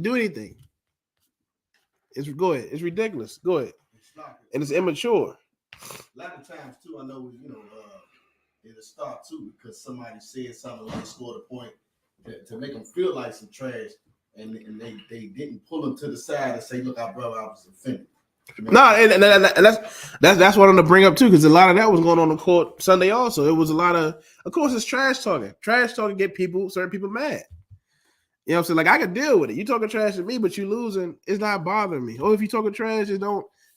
do anything. Go ahead. It's ridiculous. Go ahead. And it's immature. A lot of times too, I know it'll start too because somebody said something when they scored a point to make them feel like some trash, and they didn't pull them to the side and say, "Look, our brother, I was offended." No, and that's what I'm gonna bring up too, because a lot of that was going on the court Sunday. Also, it was a lot of course, it's trash talking. Trash talking get certain people mad. You know what I'm saying? Like, I can deal with it. You talking trash to me, but you losing, it's not bothering me. Or if you talking trash,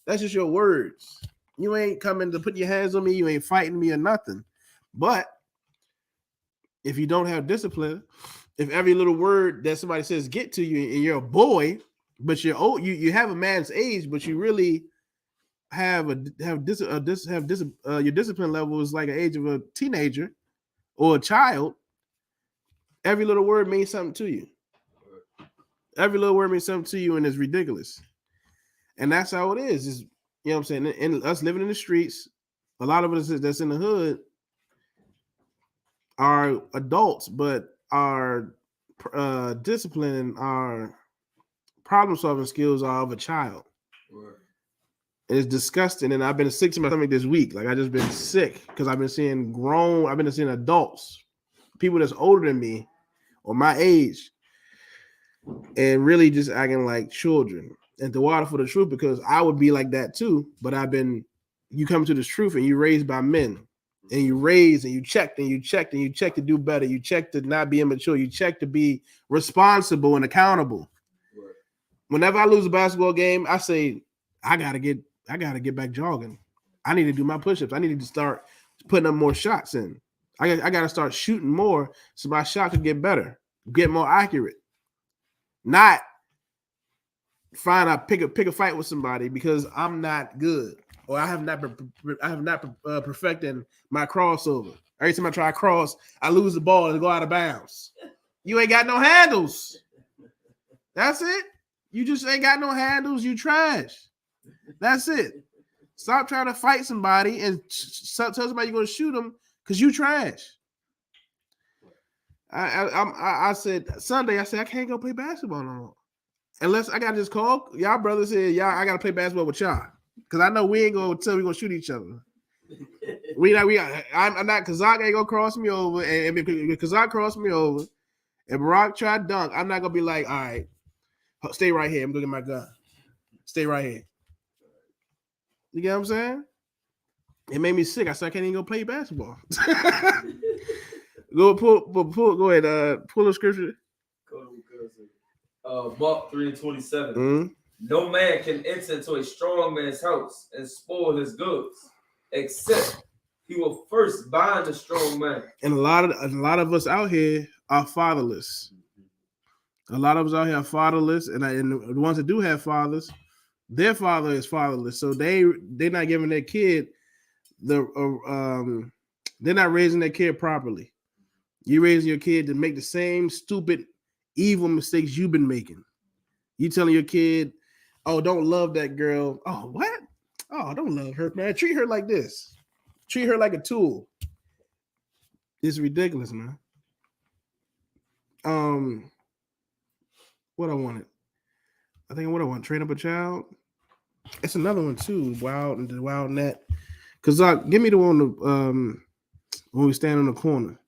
that's just your words. You ain't coming to put your hands on me. You ain't fighting me or nothing. But if you don't have discipline, if every little word that somebody says get to you and you're a boy, but you're old, you have a man's age, but you really your discipline level is like an age of a teenager or a child. Every little word means something to you. Every little word means something to you, and it's ridiculous. And that's how it is. You know what I'm saying? And us living in the streets, a lot of us that's in the hood are adults, but our discipline, our problem-solving skills are of a child. Right. And it's disgusting. And I've been sick to my stomach this week. Like, I just been sick because I've been seeing adults, people that's older than me or my age, and really just acting like children. and the water for the truth, because I would be like that too. But you come to this truth and you're raised by men, and you raised and you checked and you checked and you checked to do better. You checked to not be immature. You checked to be responsible and accountable. Right. Whenever I lose a basketball game, I say, I gotta get back jogging. I need to do my push-ups. I need to start putting up more shots in. I gotta start shooting more so my shot could get better, get more accurate. Not pick a fight with somebody because I'm not good, or I have not perfected my crossover. Every time I try to cross, I lose the ball and go out of bounds. You ain't got no handles. That's it. You just ain't got no handles. You trash. That's it. Stop trying to fight somebody and tell somebody you're gonna shoot them because you trash. I said Sunday. I said I can't go play basketball no more unless I gotta just call y'all brothers here. Y'all, I gotta play basketball with y'all because I know we ain't gonna tell we gonna shoot each other. I'm not. Kazak ain't gonna cross me over, and if Kazak cross me over, and Barack try to dunk, I'm not gonna be like, all right, stay right here. I'm gonna get my gun. Stay right here. You get what I'm saying? It made me sick. I said I can't even go play basketball. Go ahead. Pull the scripture. Mark 3:27. Mm-hmm. No man can enter into a strong man's house and spoil his goods, except he will first bind the strong man. And a lot of us out here are fatherless. A lot of us out here are fatherless, and the ones that do have fathers, their father is fatherless, so they're not giving their kid they're not raising their kid properly. You're raising your kid to make the same stupid, evil mistakes you've been making. You telling your kid, "Oh, don't love that girl." Oh, what? Oh, don't love her, man. Treat her like this. Treat her like a tool. It's ridiculous, man. What I wanted. I think what I want. Train up a child. It's another one too. Wild net. Cause give me the one when we stand on the corner.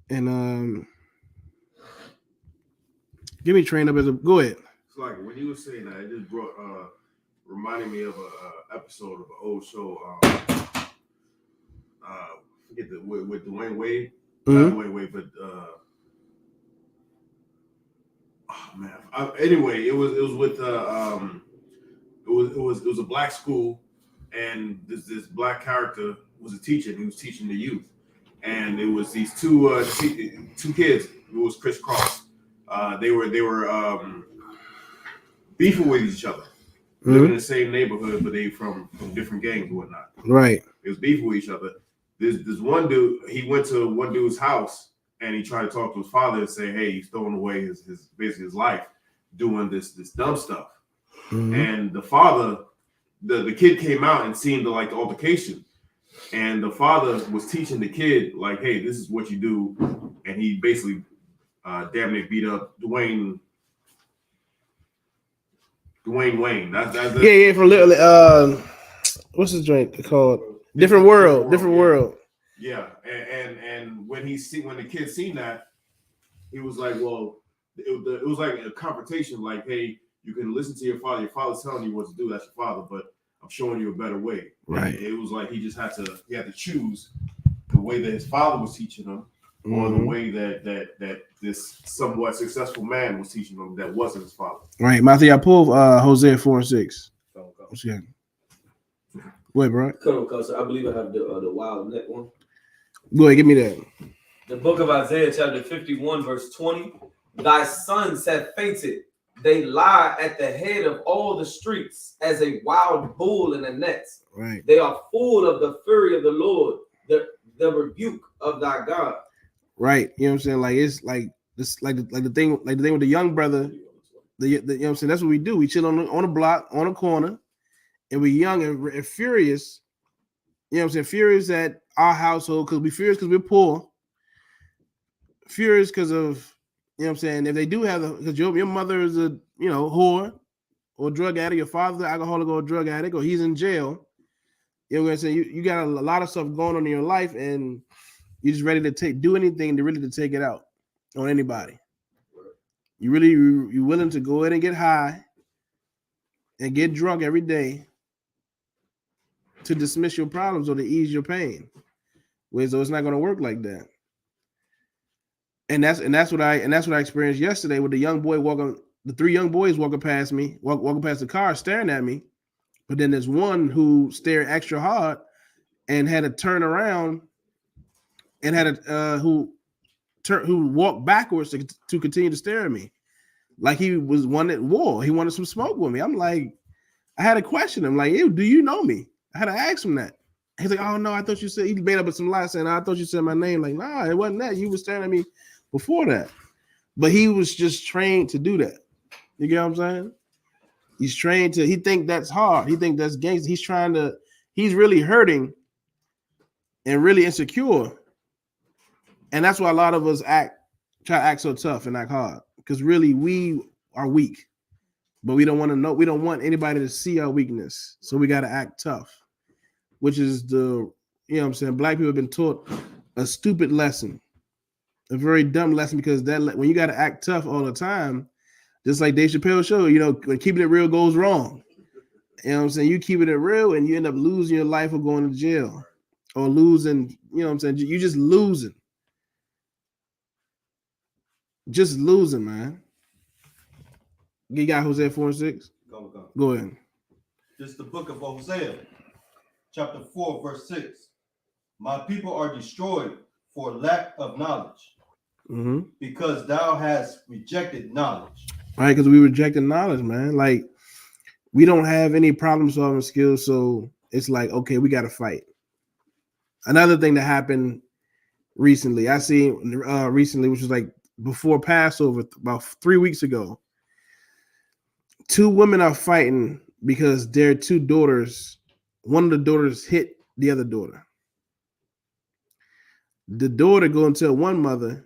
And give me train up as a go ahead. It's like when you were saying that, it just reminded me of a episode of an old show. Forget with Dwayne Wade. Not Dwayne Wade, but oh man. Anyway, it was with it was a black school, and this black character was a teacher. And he was teaching the youth, and it was these two kids. It was crisscross. They were beefing with each other, living in the same neighborhood, but they from different gangs and whatnot. Right. They was beefing with each other. This one dude, he went to one dude's house and he tried to talk to his father and say, "Hey, he's throwing away his basically his life doing this dumb stuff." Mm-hmm. And the father, the kid came out and seen the altercation, and the father was teaching the kid like, "Hey, this is what you do," and he basically damn near beat up Dwayne Wayne. That's yeah, for little what's his drink called? Different world. Yeah, and when the kid seen that, he was like, well, it was like a confrontation, like, hey, you can listen to your father. Your father's telling you what to do. That's your father, but I'm showing you a better way. Right. And it was like he had to choose the way that his father was teaching him, or the way that this somewhat successful man was teaching him that wasn't his father. Right, Matthew, I pulled Hosea 4:6. Okay. Wait, bro. I believe I have the wild net one. Go ahead, give me that. The book of Isaiah, chapter 51, verse 20. Thy sons have fainted. They lie at the head of all the streets as a wild bull in a net. Right. They are full of the fury of the Lord, the rebuke of thy God. Right. You know what I'm saying? Like it's like this, like the thing with the young brother. You know what I'm saying? That's what we do. We chill on a block, on a corner, and we're young and furious. You know what I'm saying? Furious at our household because we're poor. Furious because of, you know what I'm saying, if they do have because your mother is a whore or drug addict, your father's an alcoholic or a drug addict, or he's in jail. You know what I'm saying? You got a lot of stuff going on in your life, and you're just ready to do anything to take it out on anybody. You willing to go ahead and get high and get drunk every day to dismiss your problems or to ease your pain. Whereas though it's not going to work like that. And that's what I experienced yesterday with the young boy the three young boys walking past me, walking past the car, staring at me. But then there's one who stared extra hard and had to turn around and had a who walked backwards to continue to stare at me, like he was wanted war. He wanted some smoke with me. I'm like, I had to question him, like, "Ew, do you know me?" I had to ask him that. He's like, "Oh no, I thought you said." He made up some lies saying, "I thought you said my name." Like, nah, it wasn't that. You were staring at me before that. But he was just trained to do that. You get what I'm saying? He's trained to. He think that's hard. He think that's gangster. He's really hurting and really insecure. And that's why a lot of us try to act so tough and act hard, because really we are weak, but we don't want to know. We don't want anybody to see our weakness, so we got to act tough, which is what I'm saying. Black people have been taught a stupid lesson, a very dumb lesson, because when you got to act tough all the time, just like Dave Chappelle show, when keeping it real goes wrong. You know what I'm saying? You keeping it real and you end up losing your life or going to jail or losing. You know what I'm saying? You just losing. Just losing, man. You got Hosea 4:6? Go ahead. This is the book of Hosea, chapter 4, verse 6. My people are destroyed for lack of knowledge, because thou hast rejected knowledge. Right, because we rejected knowledge, man. Like, we don't have any problem solving skills, so it's like, okay, we got to fight. Another thing that happened recently, I seen recently, which was like before Passover, about 3 weeks ago, 2 women are fighting because their 2 daughters, one of the daughters hit the other daughter. The daughter go and tell one mother,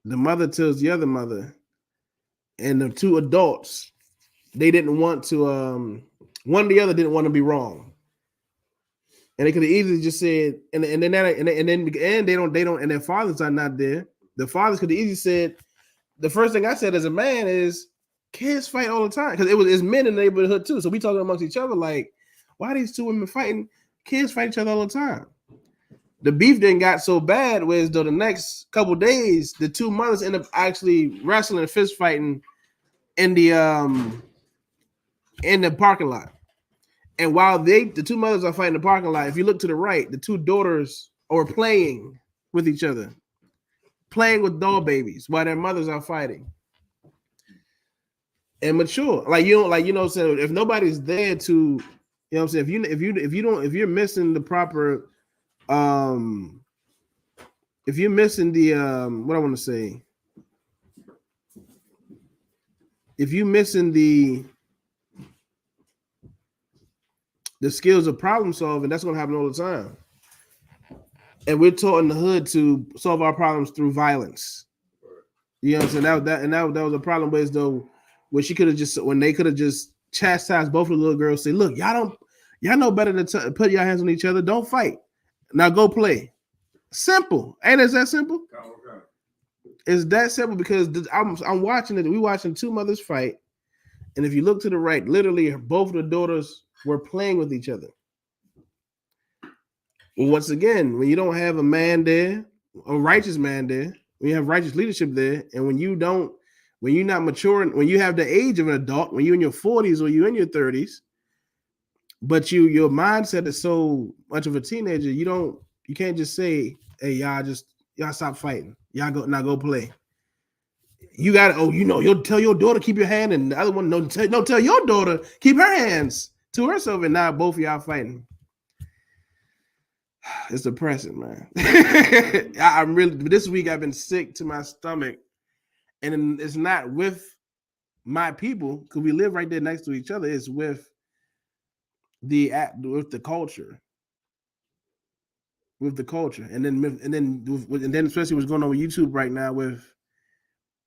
the mother tells the other mother, and the 2 adults, they didn't want to, one or the other didn't want to be wrong. And they could have easily just said, and their fathers are not there. The fathers could have easily said, the first thing I said as a man is, kids fight all the time, because it's men in the neighborhood too. So we talking amongst each other like, why are these 2 women fighting? Kids fight each other all the time. The beef then got so bad, whereas though the next couple days, the 2 mothers end up actually wrestling and fist fighting in the parking lot. And while the 2 mothers are fighting in the parking lot, if you look to the right, the 2 daughters are playing with each other, playing with doll babies while their mothers are fighting. And mature, so if nobody's there to, what I'm saying, if you're missing the proper, if you're missing the what I want to say, if you're missing the skills of problem solving, that's gonna happen all the time. And we're taught in the hood to solve our problems through violence. You know what I'm saying? That was a problem, but as though when they could have just chastised both of the little girls, say, look, y'all know better than put your hands on each other. Don't fight. Now go play. Simple. Ain't it that simple? Okay. It's that simple, because I'm watching it. We watching 2 mothers fight. And if you look to the right, literally both of the daughters were playing with each other. Well, once again, when you don't have a man there, a righteous man there, when you have righteous leadership there, and when you're not maturing, when you have the age of an adult, when you're in your 40s or you're in your 30s, but your mindset is so much of a teenager, you can't just say, hey, y'all stop fighting. Y'all go play. You got you'll tell your daughter keep your hand, and the other one don't tell your daughter keep her hands to herself, and now both of y'all fighting. It's depressing, man. I'm really, this week I've been sick to my stomach, and it's not with my people, because we live right there next to each other. It's with the culture. With the culture, and then especially what's going on with YouTube right now with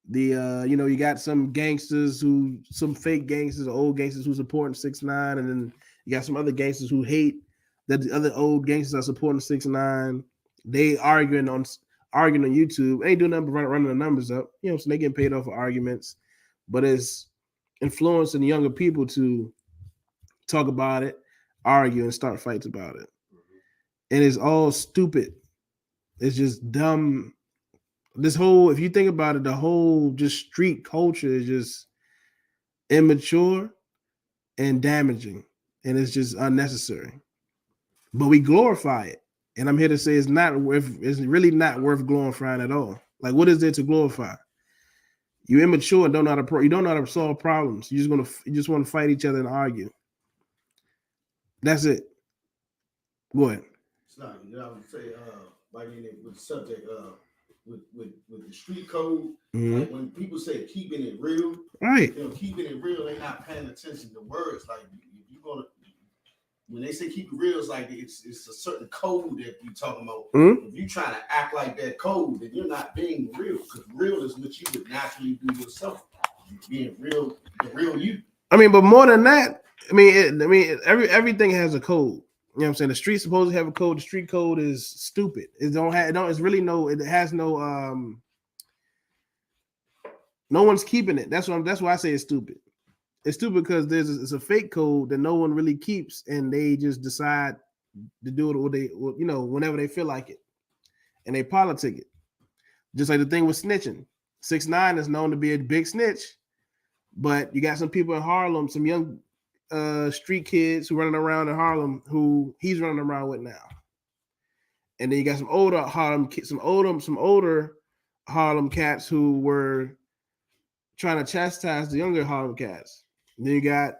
the you got some fake gangsters, old gangsters who supporting 6ix9ine, and then you got some other gangsters who hate that the other old gangsters are supporting 6ix9ine. They arguing on YouTube, ain't doing nothing but running the numbers up. So they getting paid off for arguments, but it's influencing younger people to talk about it, argue, and start fights about it. And it's all stupid. It's just dumb. This whole, if you think about it, the whole just street culture is just immature and damaging, and it's just unnecessary. But we glorify it, and I'm here to say it's really not worth glorifying at all. Like, what is there to glorify? You're immature and don't know how to solve problems. You just want to fight each other and argue. That's it. Go ahead. It's not, I would say, like with the subject, with the street code, like when people say keeping it real, right? Keeping it real, they're not paying attention to words. Like you're gonna, when they say keep it real, it's like it's a certain code that you're talking about. If you trying to act like that code, then you're not being real. Because real is what you would naturally do yourself. Being real, the real you. I mean, but more than that, everything has a code. You know what I'm saying? The street's supposed to have a code. The street code is stupid. It has no no one's keeping it. That's why I say it's stupid. It's stupid because it's a fake code that no one really keeps, and they just decide to do it whenever they feel like it, and they politic it. Just like the thing with snitching. 6ix9ine is known to be a big snitch, but you got some people in Harlem, some young street kids who running around in Harlem who he's running around with now. And then you got some older Harlem cats who were trying to chastise the younger Harlem cats. And then you got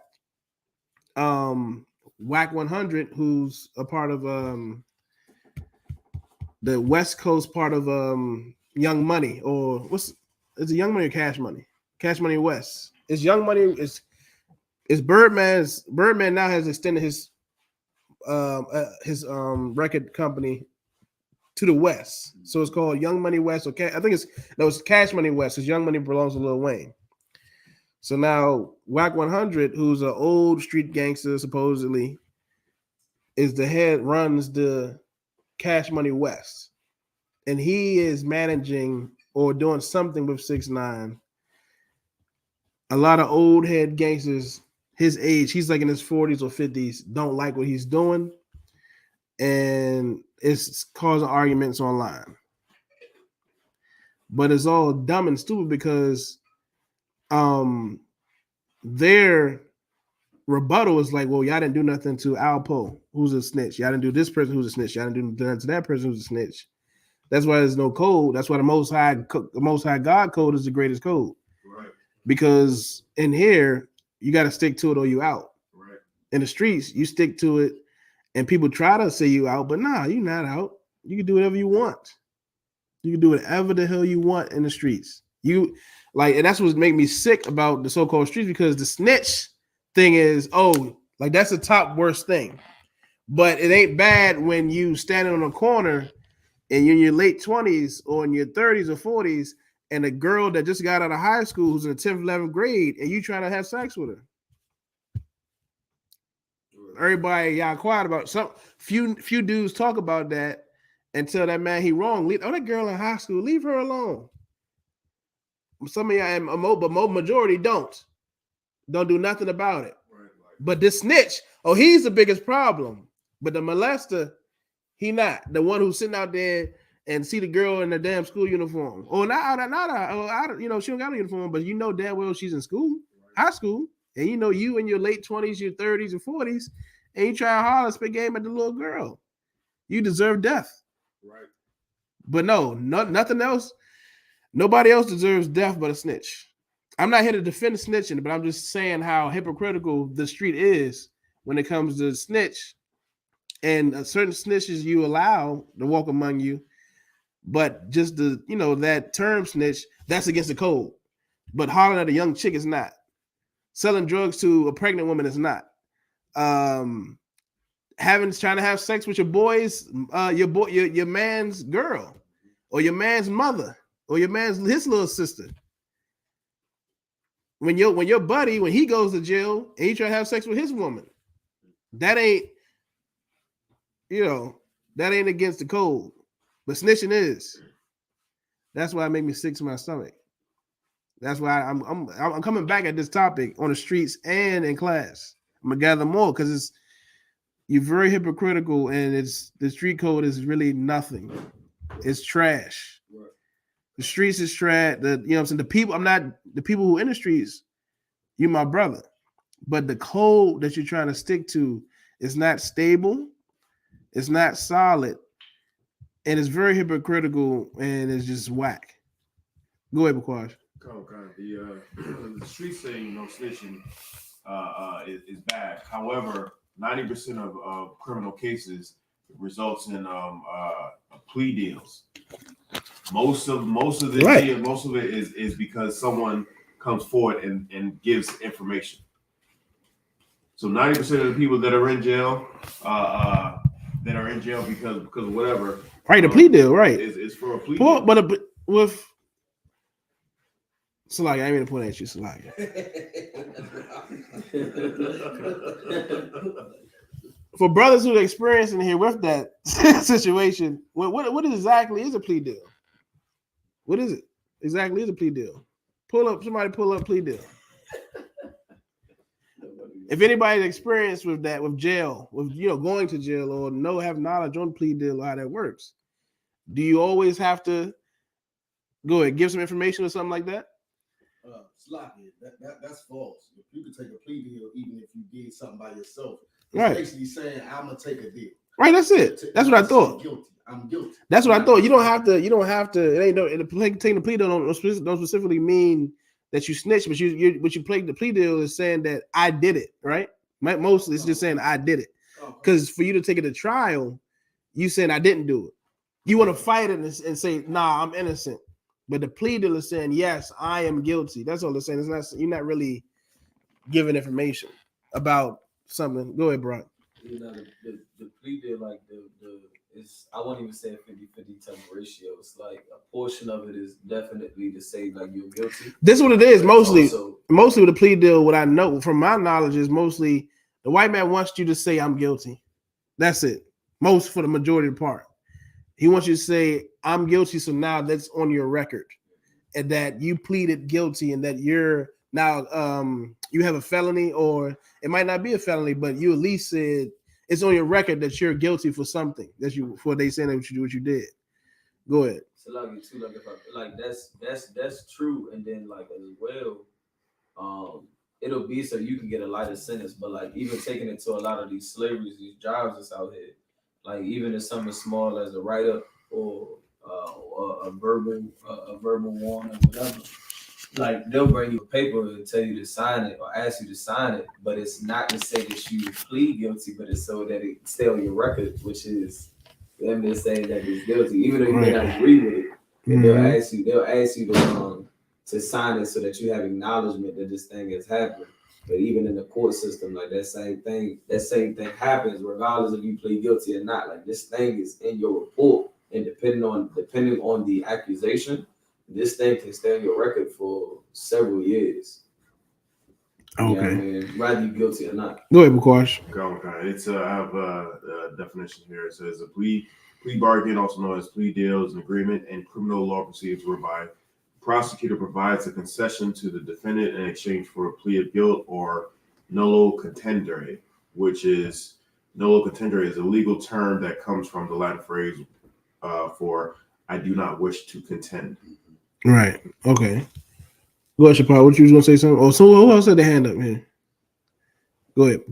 Whack 100, who's a part of the West Coast part of Young Money, or is it Young Money or Cash Money? Cash Money West. It's Young Money. It's Birdman now has extended his record company to the West, so it's called Young Money West. Okay, I think it's Cash Money West. Because Young Money belongs to Lil Wayne. So now Whack 100, who's an old street gangster supposedly, is the head, runs the Cash Money West, and he is managing or doing something with 6ix9ine. A lot of old head gangsters his age, he's like in his 40s or 50s, don't like what he's doing, and it's causing arguments online. But it's all dumb and stupid because their rebuttal is like, well, y'all didn't do nothing to Alpo, who's a snitch. Y'all didn't do this person who's a snitch. Y'all didn't do nothing to that person who's a snitch. That's why there's no code. That's why the Most High God code is the greatest code. Right. Because in here, you got to stick to it or you out. Right. In the streets, you stick to it, and people try to say you out, but nah, you're not out. You can do whatever you want. You can do whatever the hell you want in the streets. And that's what make me sick about the so-called streets, because the snitch thing is, that's the top worst thing. But it ain't bad when you standing on a corner and you're in your late 20s or in your 30s or 40s, and a girl that just got out of high school who's in the 10th, 11th grade, and you trying to have sex with her. Everybody, y'all quiet about it. Some few dudes talk about that and tell that man he wrong. That girl in high school, leave her alone. Some of y'all, but majority don't do nothing about it. Right. But this snitch, he's the biggest problem. But the molester, he not. The one who's sitting out there and see the girl in the damn school uniform. She don't got a uniform, but you know damn well she's in school, high school. And you know you in your late 20s, your 30s, and 40s, and you try hard to spit game at the little girl. You deserve death. Right. But nothing else. Nobody else deserves death but a snitch. I'm not here to defend snitching, but I'm just saying how hypocritical the street is when it comes to snitch. And certain snitches you allow to walk among you, but just that term snitch, that's against the code. But hollering at a young chick is not. Selling drugs to a pregnant woman is not. Trying to have sex with your man's girl, or your man's mother, or his little sister. When your buddy, when he goes to jail and he try to have sex with his woman, that ain't against the code. But snitching is. That's why it make me sick to my stomach. That's why I'm coming back at this topic on the streets and in class. I'm gonna gather more because you're very hypocritical, and the street code is really nothing. It's trash. Right. The streets is trash. You know what I'm saying? The people, I'm not the people who in the streets, you're my brother. But the code that you're trying to stick to is not stable, it's not solid, and it's very hypocritical, and it's just whack. Go ahead, Bakwash. The street saying no snitching is bad. However, 90% of criminal cases results in plea deals. Most of the Right. deal, most of it is because someone comes forward and gives information. So 90% of the people that are in jail, because of whatever. Right, the plea deal, right? Is for a plea deal. But with Salaki, I ain't even point at you, Salaki. For brothers who are experiencing here with that situation, what exactly is a plea deal? What is it exactly is a plea deal? Somebody pull up plea deal. If anybody's experienced with that, with jail, with going to jail, or have knowledge on plea deal or how that works, do you always have to go ahead, give some information or something like that? Sloppy. That's false. You can take a plea deal even if you did something by yourself. It's Right. basically saying I'm gonna take a deal. Right, that's it. That's what I thought. Guilty. I'm guilty. That's what I thought. You don't have to. It ain't taking the plea deal don't specifically mean that you snitch, but you play the plea deal is saying that I did it, right? Mostly it's just saying I did it. Because for you to take it to trial, you saying I didn't do it. You want to fight it and say, nah, I'm innocent. But the plea deal is saying, yes, I am guilty. That's all they're saying. It's not, you're not really giving information about something. Go ahead, Brock. You know, the plea deal, like it's, I won't even say a 50-50 type of ratio. It's like a portion of it is definitely to say like you're guilty. This is what it is. Mostly with the plea deal, what I know from my knowledge is mostly the white man wants you to say I'm guilty. That's it. Most for the majority of the part. He wants you to say I'm guilty, so now that's on your record, and that you pleaded guilty, and that you're now you have a felony, or it might not be a felony, but you at least said it's on your record that you're guilty for something that they saying that what you did. Go ahead. So like too, like if I like that's true, and then like as well, it'll be so you can get a lighter sentence, but like even taking it to a lot of these slaveries, these jobs that's out here. Like even if something as small as a write-up or a verbal warning, whatever, like they'll bring you a paper and tell you to sign it or ask you to sign it, but it's not to say that you plead guilty, but it's so that it stay on your record, which is them to say that it's guilty, even though you may not agree with it. And they'll ask you to sign it so that you have acknowledgement that this thing has happened. But even in the court system, like that same thing happens regardless if you plead guilty or not. Like this thing is in your report, and depending on the accusation, this thing can stay on your record for several years. Okay. You know what I mean? Whether you're guilty or not. Go ahead, Bakwash. Okay. It's I have a definition here. It says a plea bargain, also known as plea deal, is an agreement in criminal law proceedings whereby prosecutor provides a concession to the defendant in exchange for a plea of guilt or nolo contendere, which is nolo contendere is a legal term that comes from the Latin phrase for I do not wish to contend. Right. Okay. Go ahead, Shapat. What you was gonna say something? Oh, so who else had their hand up here? Go ahead,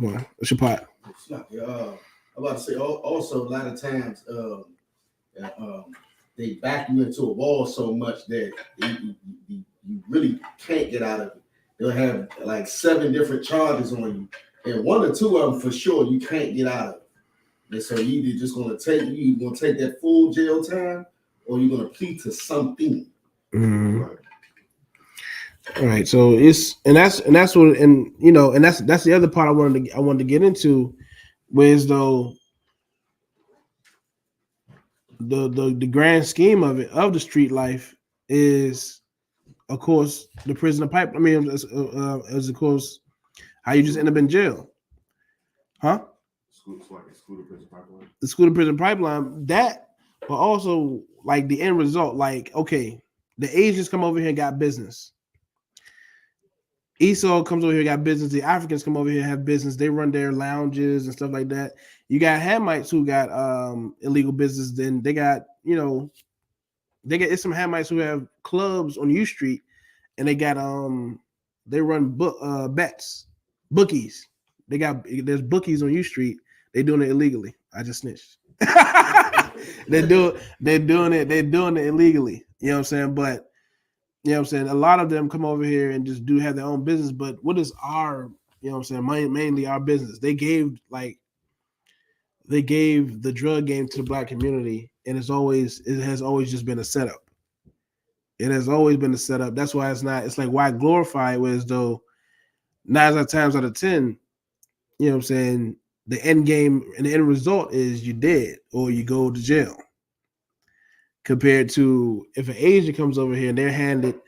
Shapat. I'm about to say also a lot of times they back you into a wall so much that you really can't get out of it. They'll have like 7 different charges on you, and 1 or 2 of them for sure you can't get out of it. And so you either just gonna take that full jail time, or you're gonna plead to something. Mm-hmm. Right. All right, so that's the other part I wanted to get into, whereas though the grand scheme of it, of the street life, is of course the prisoner pipe. I mean, as of course how you just end up in jail, huh? The school to prison pipeline. That, but also like the end result. Like, okay, the agents come over here and got business. Esau comes over here, got business. The Africans come over here, have business. They run their lounges and stuff like that. You got Hamites who got illegal business. Then they got, it's some Hamites who have clubs on U Street, and they got they run bets, bookies. There's bookies on U Street. They doing it illegally. I just snitched. They're doing it illegally. You know what I'm saying? But you know what I'm saying? A lot of them come over here and just do have their own business. But what is our, you know what I'm saying, mainly our business? They gave the drug game to the black community, and it has always just been a setup. It has always been a setup. That's why it's like why glorify it, as though 9 times out of 10, you know what I'm saying, the end game and the end result is you dead or you go to jail. Compared to if an Asian comes over here and they're handed,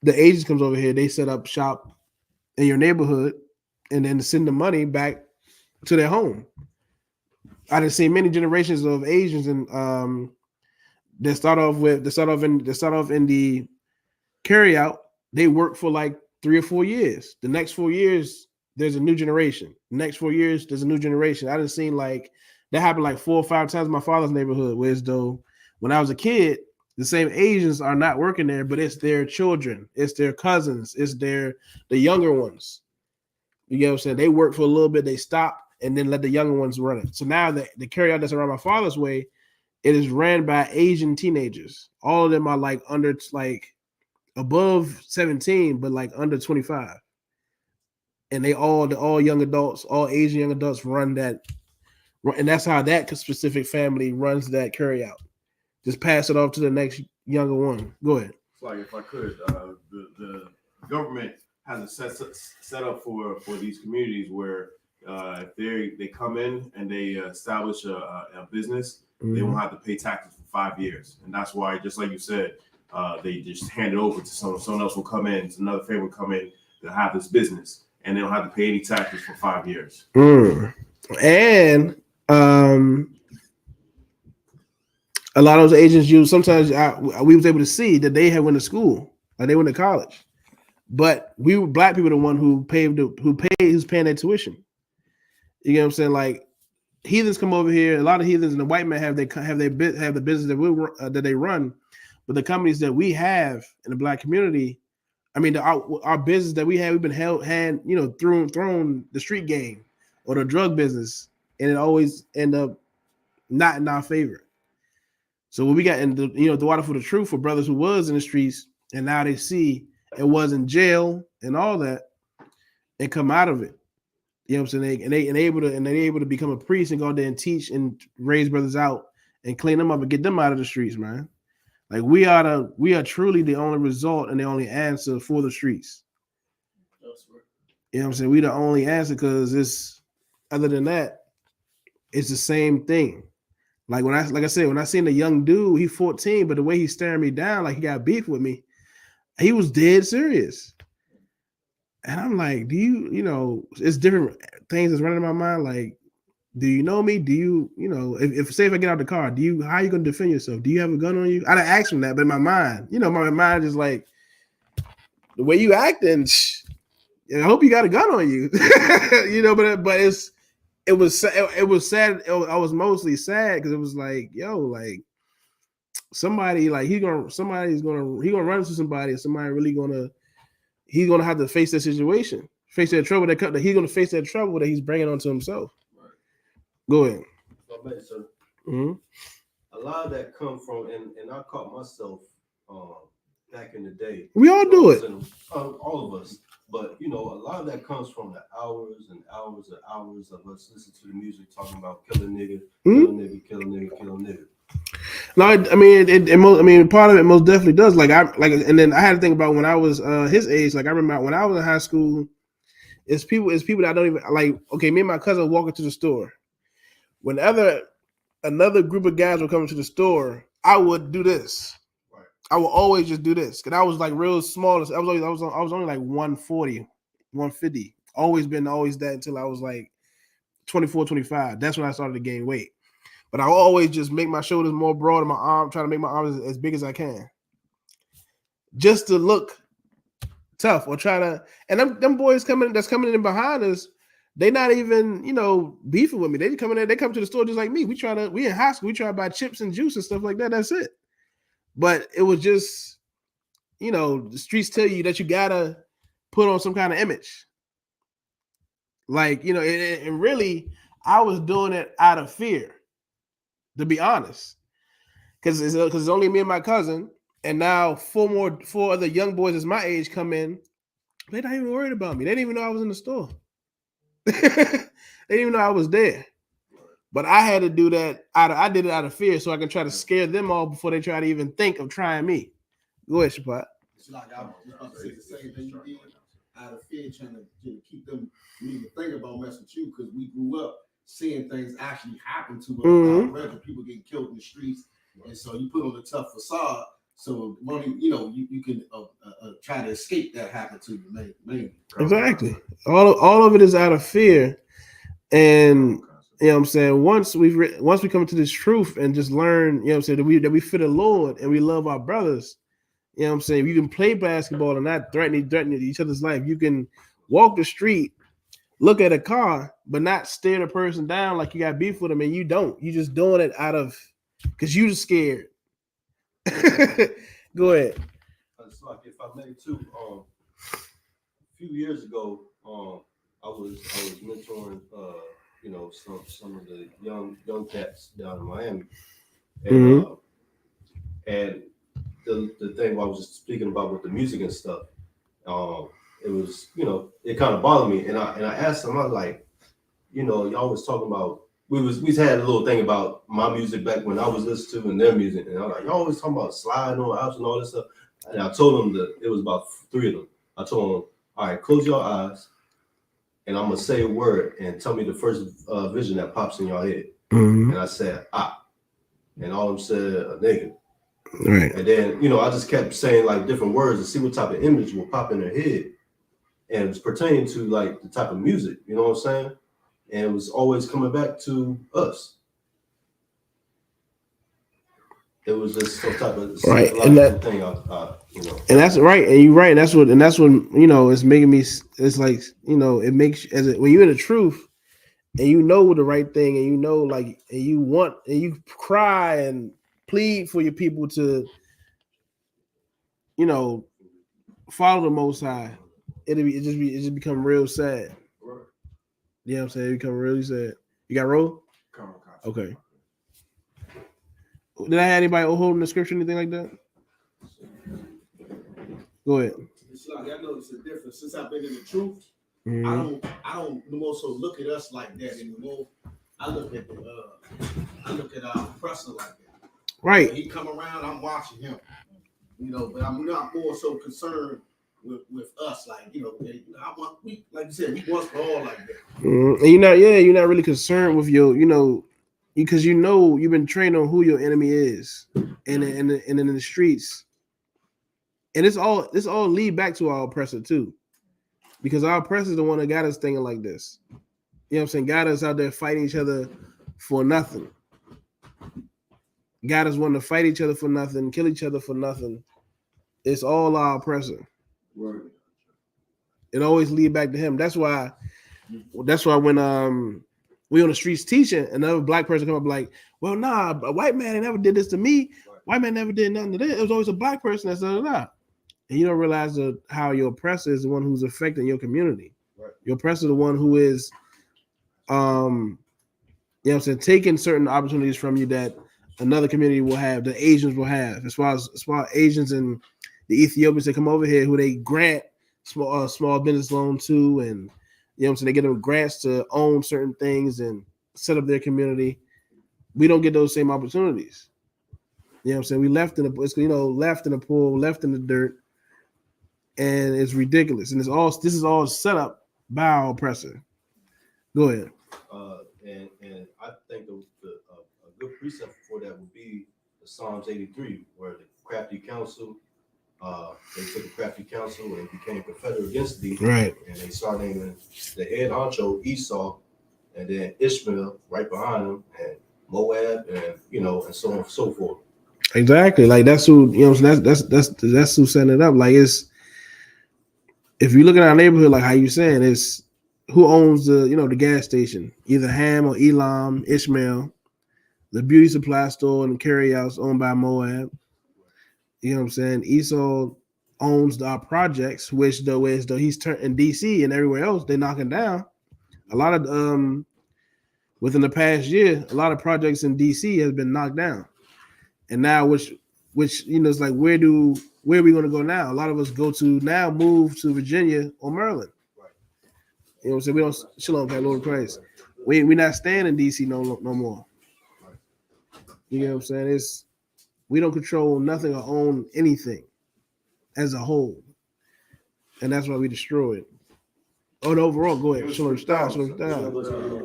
the Asians comes over here, they set up shop in your neighborhood and then send the money back to their home. I done seen many generations of Asians and they start off in the carry out. They work for like 3 or 4 years. The next 4 years, there's a new generation. The next 4 years, there's a new generation. I done seen like that happen like 4 or 5 times in my father's neighborhood, whereas though when I was a kid, the same Asians are not working there, but it's their children, it's their cousins, it's the younger ones. You get what I'm saying? They work for a little bit, they stop, and then let the younger ones run it. So now the carry out that's around my father's way, it is ran by Asian teenagers. All of them are like under like above 17, but like under 25. And they're all young adults, all Asian young adults run that, and that's how that specific family runs that carry out. Just pass it off to the next younger one. Go ahead. It's like if I could, the government has a set up for these communities where if they come in and they establish a business, they won't have to pay taxes for 5 years, and that's why, just like you said, they just hand it over to someone else will come in, another family will come in to have this business, and they don't have to pay any taxes for 5 years. And a lot of those agents use. Sometimes we was able to see that they had went to school, like they went to college, but we were black people the one who's paying their tuition. You know what I'm saying? Like heathens come over here. A lot of heathens and the white men have the business that they run, but the companies that we have in the black community, I mean, our business that we have, we've been thrown the street game or the drug business, and it always end up not in our favor. So when we got in the water for the truth for brothers who was in the streets, and now they see it was in jail and all that, and come out of it. You know what I'm saying? And they're able to become a priest and go out there and teach and raise brothers out and clean them up and get them out of the streets, man. Like we are truly the only result and the only answer for the streets. That's right. You know what I'm saying? We the only answer because it's other than that, it's the same thing. Like when I seen the young dude, he's 14, but the way he's staring me down, like he got beef with me, he was dead serious. And I'm like, it's different things that's running in my mind. Like, do you know me? Do you, if say if I get out the car, how are you gonna defend yourself? Do you have a gun on you? I didn't ask him that, but in my mind, my mind is like, the way you acting, I hope you got a gun on you. But it was sad. I was mostly sad because it was like, somebody like he's gonna run into somebody, and somebody really he's gonna have to face that situation, face that trouble that he's gonna face that trouble that he's bringing onto himself. Right. Go ahead. So, Mm-hmm. a lot of that come from, and I caught myself back in the day. We all do it. All of us. But a lot of that comes from the hours and hours and hours of us listening to the music talking about kill a nigga, kill a nigga, kill a nigga, kill a nigga. No, I mean, part of it most definitely does. And then I had to think about when I was his age. Like I remember when I was in high school, it's people that I don't even like. Okay, me and my cousin walking to the store. Whenever another group of guys were coming to the store, I would do this. Right. I would always just do this because I was like real small. I was only like 140, 150. Always that until I was like 24, 25. That's when I started to gain weight. But I always just make my shoulders more broad and my arm, trying to make my arms as big as I can. Just to look tough or try to, and them boys that's coming in behind us, they not even, beefing with me. They come in there, they come to the store just like me. We in high school, we try to buy chips and juice and stuff like that. That's it. But it was just, the streets tell you that you gotta put on some kind of image. Like, and really, I was doing it out of fear, to be honest. Because it's only me and my cousin, and now four other young boys as my age come in. They're not even worried about me. They didn't even know I was in the store. They didn't even know I was there. But I had to do that I did it out of fear so I can try to scare them all before they try to even think of trying me. Go ahead, Shapat. It's like I was about to say the same thing you did out of fear, trying to keep them even think about messing with you, because we grew up seeing things actually happen to us. Mm-hmm. People getting killed in the streets, and so you put on a tough facade. So you can try to escape that happen to you, maybe. Exactly. All of it is out of fear, and what I'm saying, once we come to this truth and just learn, what I'm saying, that we fear the Lord and we love our brothers, what I'm saying, you can play basketball and not threatening each other's life. You can walk the street, look at a car, but not stare the person down like you got beef with them, and you don't. You just doing it out of because you just scared. Go ahead. It's like, if I may too, a few years ago, I was mentoring some of the young cats down in Miami, and and the thing I was just speaking about with the music and stuff, it was it kind of bothered me, and I asked them, I was like, y'all was talking about we had a little thing about my music back when I was listening to and their music, and I was like, y'all always talking about sliding on apps and all this stuff, and I told them that it was about 3 of them. I told them, all right, close your eyes, and I'm gonna say a word and tell me the first vision that pops in your head. Mm-hmm. And I said, and all of them said a nigga. Right. And then I just kept saying like different words to see what type of image will pop in their head, and it was pertaining to like the type of music, you know what I'm saying? And it was always coming back to us. It was just some type of right, and that thing. And that's right, and you're right. And that's when it's making me. It's like it makes when you're in the truth, and you know the right thing, and and you cry and plead for your people to, follow the Most High. It just become real sad. You know what I'm saying? It become really sad. You got roll? Okay. Did I have anybody holding the scripture, anything like that? Go ahead. It's like I noticed a difference since I've been in the truth. Mm-hmm. I don't more so look at us like that anymore. I look at our oppressor like that. Right. When he come around, I'm watching him. But I'm not more so concerned with us, like like you said, we once were all like that. And you're not really concerned with your, because you've been trained on who your enemy is, and in the streets, and this all lead back to our oppressor too, because our oppressor is the one that got us thinking like this. You know what I'm saying? Got us out there fighting each other for nothing. Got us wanting to fight each other for nothing, kill each other for nothing. It's all our oppressor. Right. It always lead back to him. That's why when we on the streets teaching, another black person come up like, well, nah, a white man ain't never did this to me. White man never did nothing to this. It was always a black person that's and you don't realize how your oppressor is the one who's affecting your community. Right. Your oppressor is the one who is, taking certain opportunities from you that another community will have, the Asians will have. As far as Asians and the Ethiopians that come over here, who they grant small business loan to, and they get them grants to own certain things and set up their community. We don't get those same opportunities. We left in the pool, left in the dirt, and it's ridiculous. And this is all set up by our oppressor. Go ahead. And I think a good precept for that would be the Psalms 83, where the crafty counsel, they took a crafty counsel and became confederate against thee. Right. And they started naming the head honcho Esau, and then Ishmael right behind him, and Moab, and and so on and so forth. Exactly. Like that's who that's who setting it up. Like if you look at our neighborhood, like how you saying, it's who owns the the gas station, either Ham or Elam, Ishmael, the beauty supply store and the carryouts owned by Moab. You know what I'm saying? Esau owns our projects, which though he's turned in DC and everywhere else, they're knocking down. A lot of within the past year, a lot of projects in DC has been knocked down. And now which it's like where are we gonna go now? A lot of us move to Virginia or Maryland. You know what I'm saying? We don't Shalom, Lord Christ. We're not staying in DC no more. You know what I'm saying? We don't control nothing or own anything as a whole. And that's why we destroy it. Oh, and overall, go ahead. Shalom style.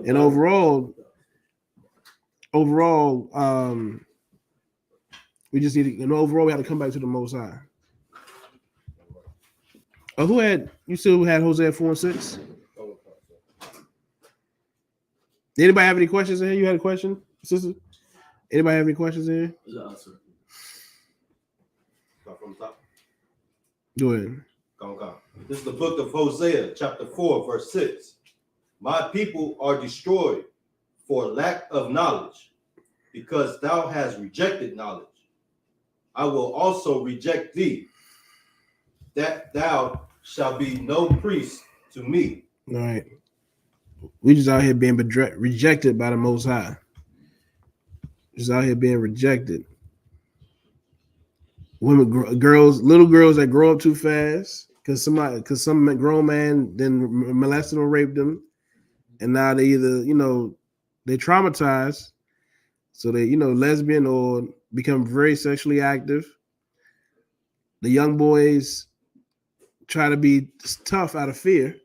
And overall, we just need to, overall, we have to come back to the Most High. Oh, you still had Hosea 4:6? Anybody have any questions in here? You had a question, sister? Anybody have any questions in here? Start from the top. Go ahead. Come. This is the book of Hosea, chapter 4, verse 6. My people are destroyed for lack of knowledge, because thou hast rejected knowledge. I will also reject thee, that thou shalt be no priest to me. All right. We just out here being rejected by the Most High. Just out here being rejected. Women, girls, little girls that grow up too fast because some grown man then molested or raped them, and now they either they traumatized, so they lesbian or become very sexually active. The young boys try to be tough out of fear,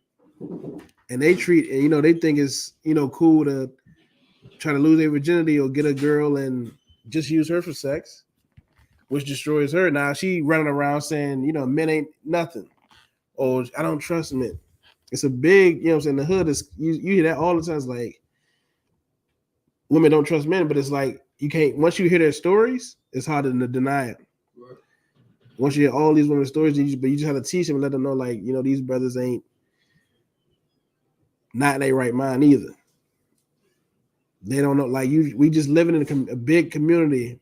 and they they think it's cool to try to lose their virginity or get a girl and just use her for sex, which destroys her. Now she running around saying, men ain't nothing, or I don't trust men. It's a big, in the hood is you hear that all the time. It's like women don't trust men, but it's like you can't. Once you hear their stories, it's hard to deny it. Right. Once you hear all these women's stories, but you just have to teach them and let them know, like these brothers ain't not in their right mind either. They don't know, like we just living in a big community,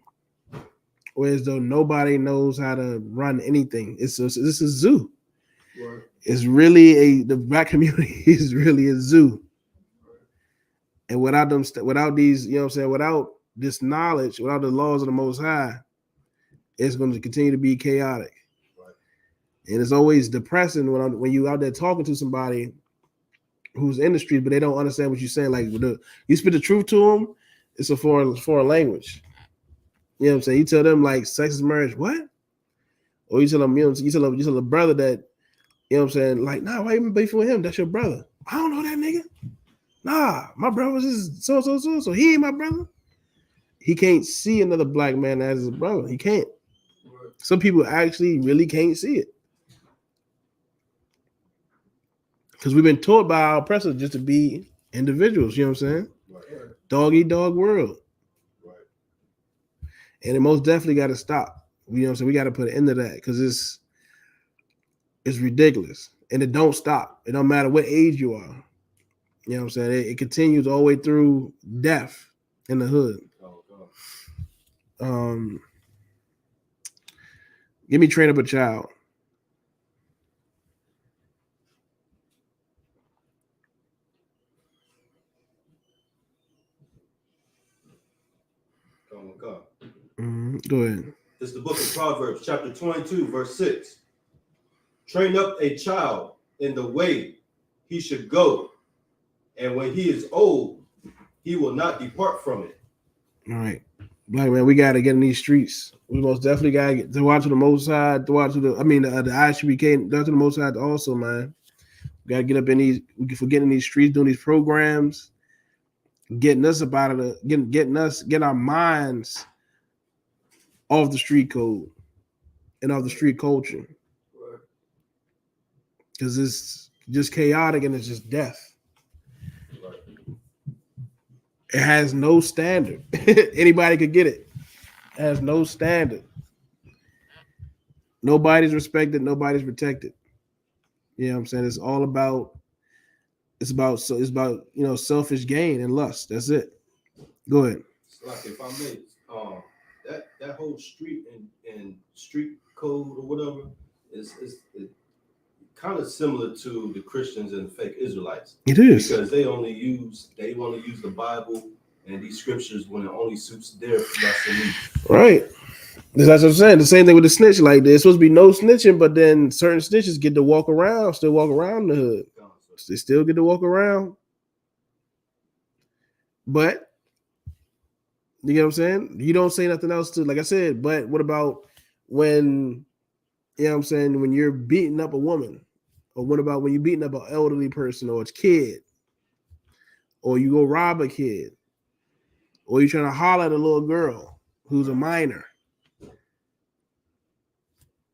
whereas though nobody knows how to run anything. This is a zoo. Right. It's really the black community is really a zoo. Right. And without these, without this knowledge, without the laws of the Most High, it's going to continue to be chaotic. Right. And it's always depressing when you out there talking to somebody who's in the street, but they don't understand what you're saying. Like you spit the truth to them, it's a foreign language. You know what I'm saying? You tell them like sex is marriage, what? Or you tell them, you tell a brother that, you know what I'm saying? Like, nah, why even beefing with him? That's your brother. I don't know that nigga. Nah, my brother is so he ain't my brother. He can't see another black man as his brother. He can't. Some people actually really can't see it. Because we've been taught by our oppressors just to be individuals, you know what I'm saying? Right. Dog eat dog world. Right. And it most definitely got to stop. You know what I'm saying? We got to put an end to that because it's ridiculous. And it don't stop. It don't matter what age you are. You know what I'm saying? It continues all the way through death in the hood. Give me Train Up a Child. Go ahead. This is the book of Proverbs, chapter 22, verse 6. Train up a child in the way he should go, and when he is old, he will not depart from it. All right. Black man, we got to get in these streets. We most definitely got to get to watch the Most High, the I.S.U.P.K, to the Most High also, man. We got to get up in these, we can forget in these streets, doing these programs, getting us up out of getting our minds off the street code and off the street culture. Because it's just chaotic and it's just death. It has no standard. Anybody could get it. It has no standard. Nobody's respected. Nobody's protected. You know what I'm saying? It's about selfish gain and lust. That's it. Go ahead. Like if I may, that whole street and street code or whatever is kind of similar to the Christians and the fake Israelites. It is. Because they want to use the Bible and these scriptures when it only suits their lust and need. Right. That's what I'm saying. The same thing with the snitch. Like there's supposed to be no snitching, but then certain snitches get to walk around the hood. They still get to walk around. But you know what I'm saying? You don't say nothing else to, like I said, but what about when, you know what I'm saying, when you're beating up a woman? Or what about when you're beating up an elderly person or a kid? Or you go rob a kid? Or you're trying to holler at a little girl who's a minor?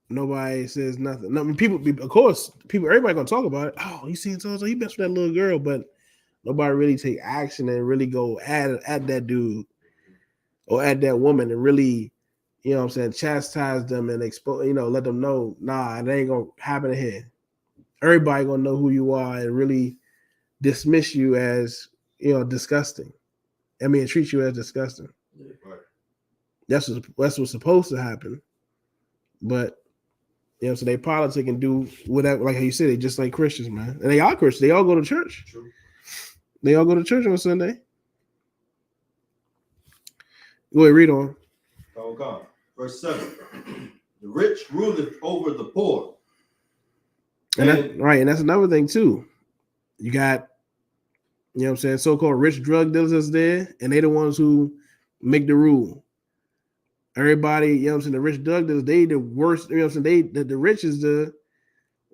Nobody says nothing. No, I mean, everybody gonna talk about it. Oh, you seen so he messed with that little girl, but nobody really take action and really go at that dude or at that woman and really, you know what I'm saying, chastise them and expose, let them know, nah, it ain't gonna happen here. Everybody gonna know who you are and really dismiss you as, disgusting. I mean, treat you as disgusting. Right. That's what's supposed to happen. But so they politic and do whatever, like how you said, they just like Christians, man. And they are Christians. They all go to church. True. They all go to church on Sunday. Go ahead, read on. Okay. Verse 7. The rich ruleth over the poor. And that's another thing too. You got, so-called rich drug dealers there, and they the ones who make the rule. Everybody, the rich drug dealers, they the worst, the rich is the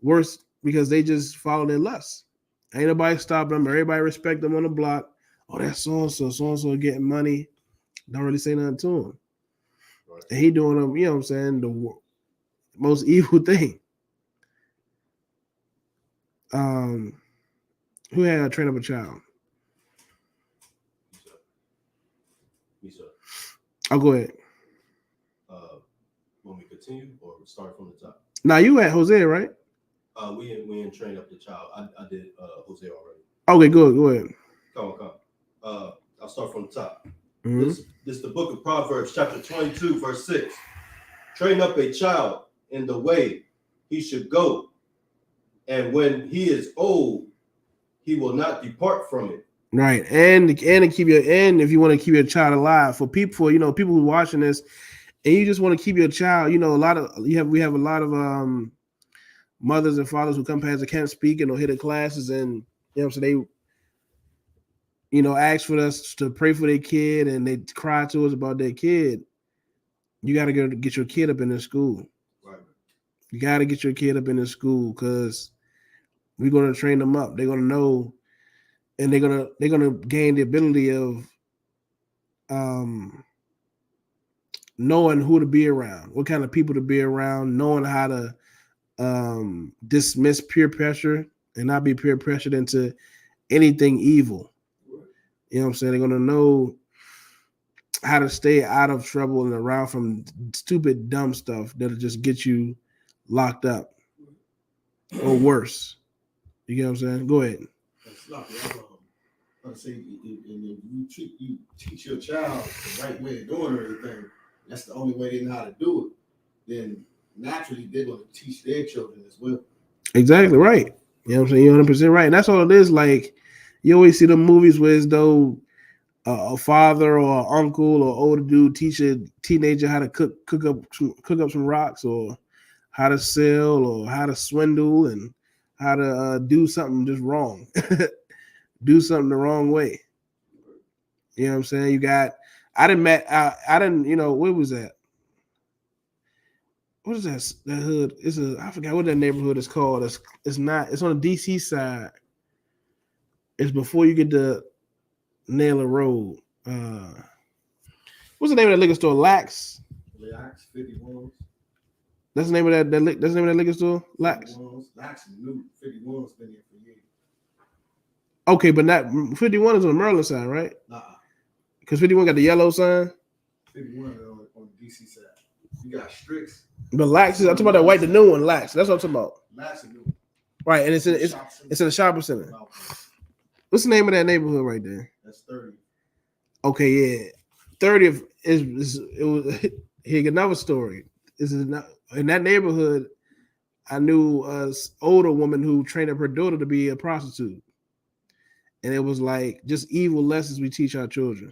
worst because they just follow their lust. Ain't nobody stopping them. Everybody respect them on the block. Oh, that's so-and-so getting money. Don't really say nothing to him. Right. And he doing them, the most evil thing. Who had a train up a child? Me, sir. I'll go ahead. When we continue or start from the top? Now you at Jose, right? We in train up the child. I did Jose already. Okay, good. Go ahead. Come. I'll start from the top. Mm-hmm. This is the book of Proverbs, chapter 22, verse 6. Train up a child in the way he should go, and when he is old, he will not depart from it. Right, and if you want to keep your child alive, for people, people who are watching this, and you just want to keep your child, we have a lot of mothers and fathers who come past the camp speaking or hit the classes, and so they ask for us to pray for their kid, and they cry to us about their kid. You got to get your kid up in the school. Right. You got to get your kid up in the school because we're going to train them up. They're going to know, and they're gonna gain the ability of knowing who to be around, what kind of people to be around, knowing how to dismiss peer pressure and not be peer pressured into anything evil. You know what I'm saying? They're gonna know how to stay out of trouble and around from stupid, dumb stuff that'll just get you locked up or worse. You get what I'm saying? Go ahead. I say, and if you teach your child the right way of doing everything, that's the only way they know how to do it, then naturally they're going to teach their children as well. Exactly right. You know what I'm saying? You're 100% right. And that's all it is. Like, you always see the movies where as though a father or an uncle or older dude teach a teenager how to cook up some rocks, or how to sell, or how to swindle, and how to do something just wrong. Do something the wrong way. You know what I'm saying? I didn't, what was that? What is that hood? I forgot what that neighborhood is called. It's on the DC side. It's before you get to Naylor Road. What's the name of that liquor store? Lax 51s. That's the name of that liquor store? Lax. 51s new. 51's been here for years. Okay, but not 51 is on the Maryland side, right? Because 51 got the yellow sign. 51 on the DC side. You got Strix. But Lax I'm talking about that white, the new one, Lax. That's what I'm talking about. Lax is new. Right, and it's in the shopping center. What's the name of that neighborhood right there? That's 30. Okay, yeah, 30th is it was. Here another story. This is not in that neighborhood. I knew a older woman who trained up her daughter to be a prostitute, and it was like just evil lessons we teach our children.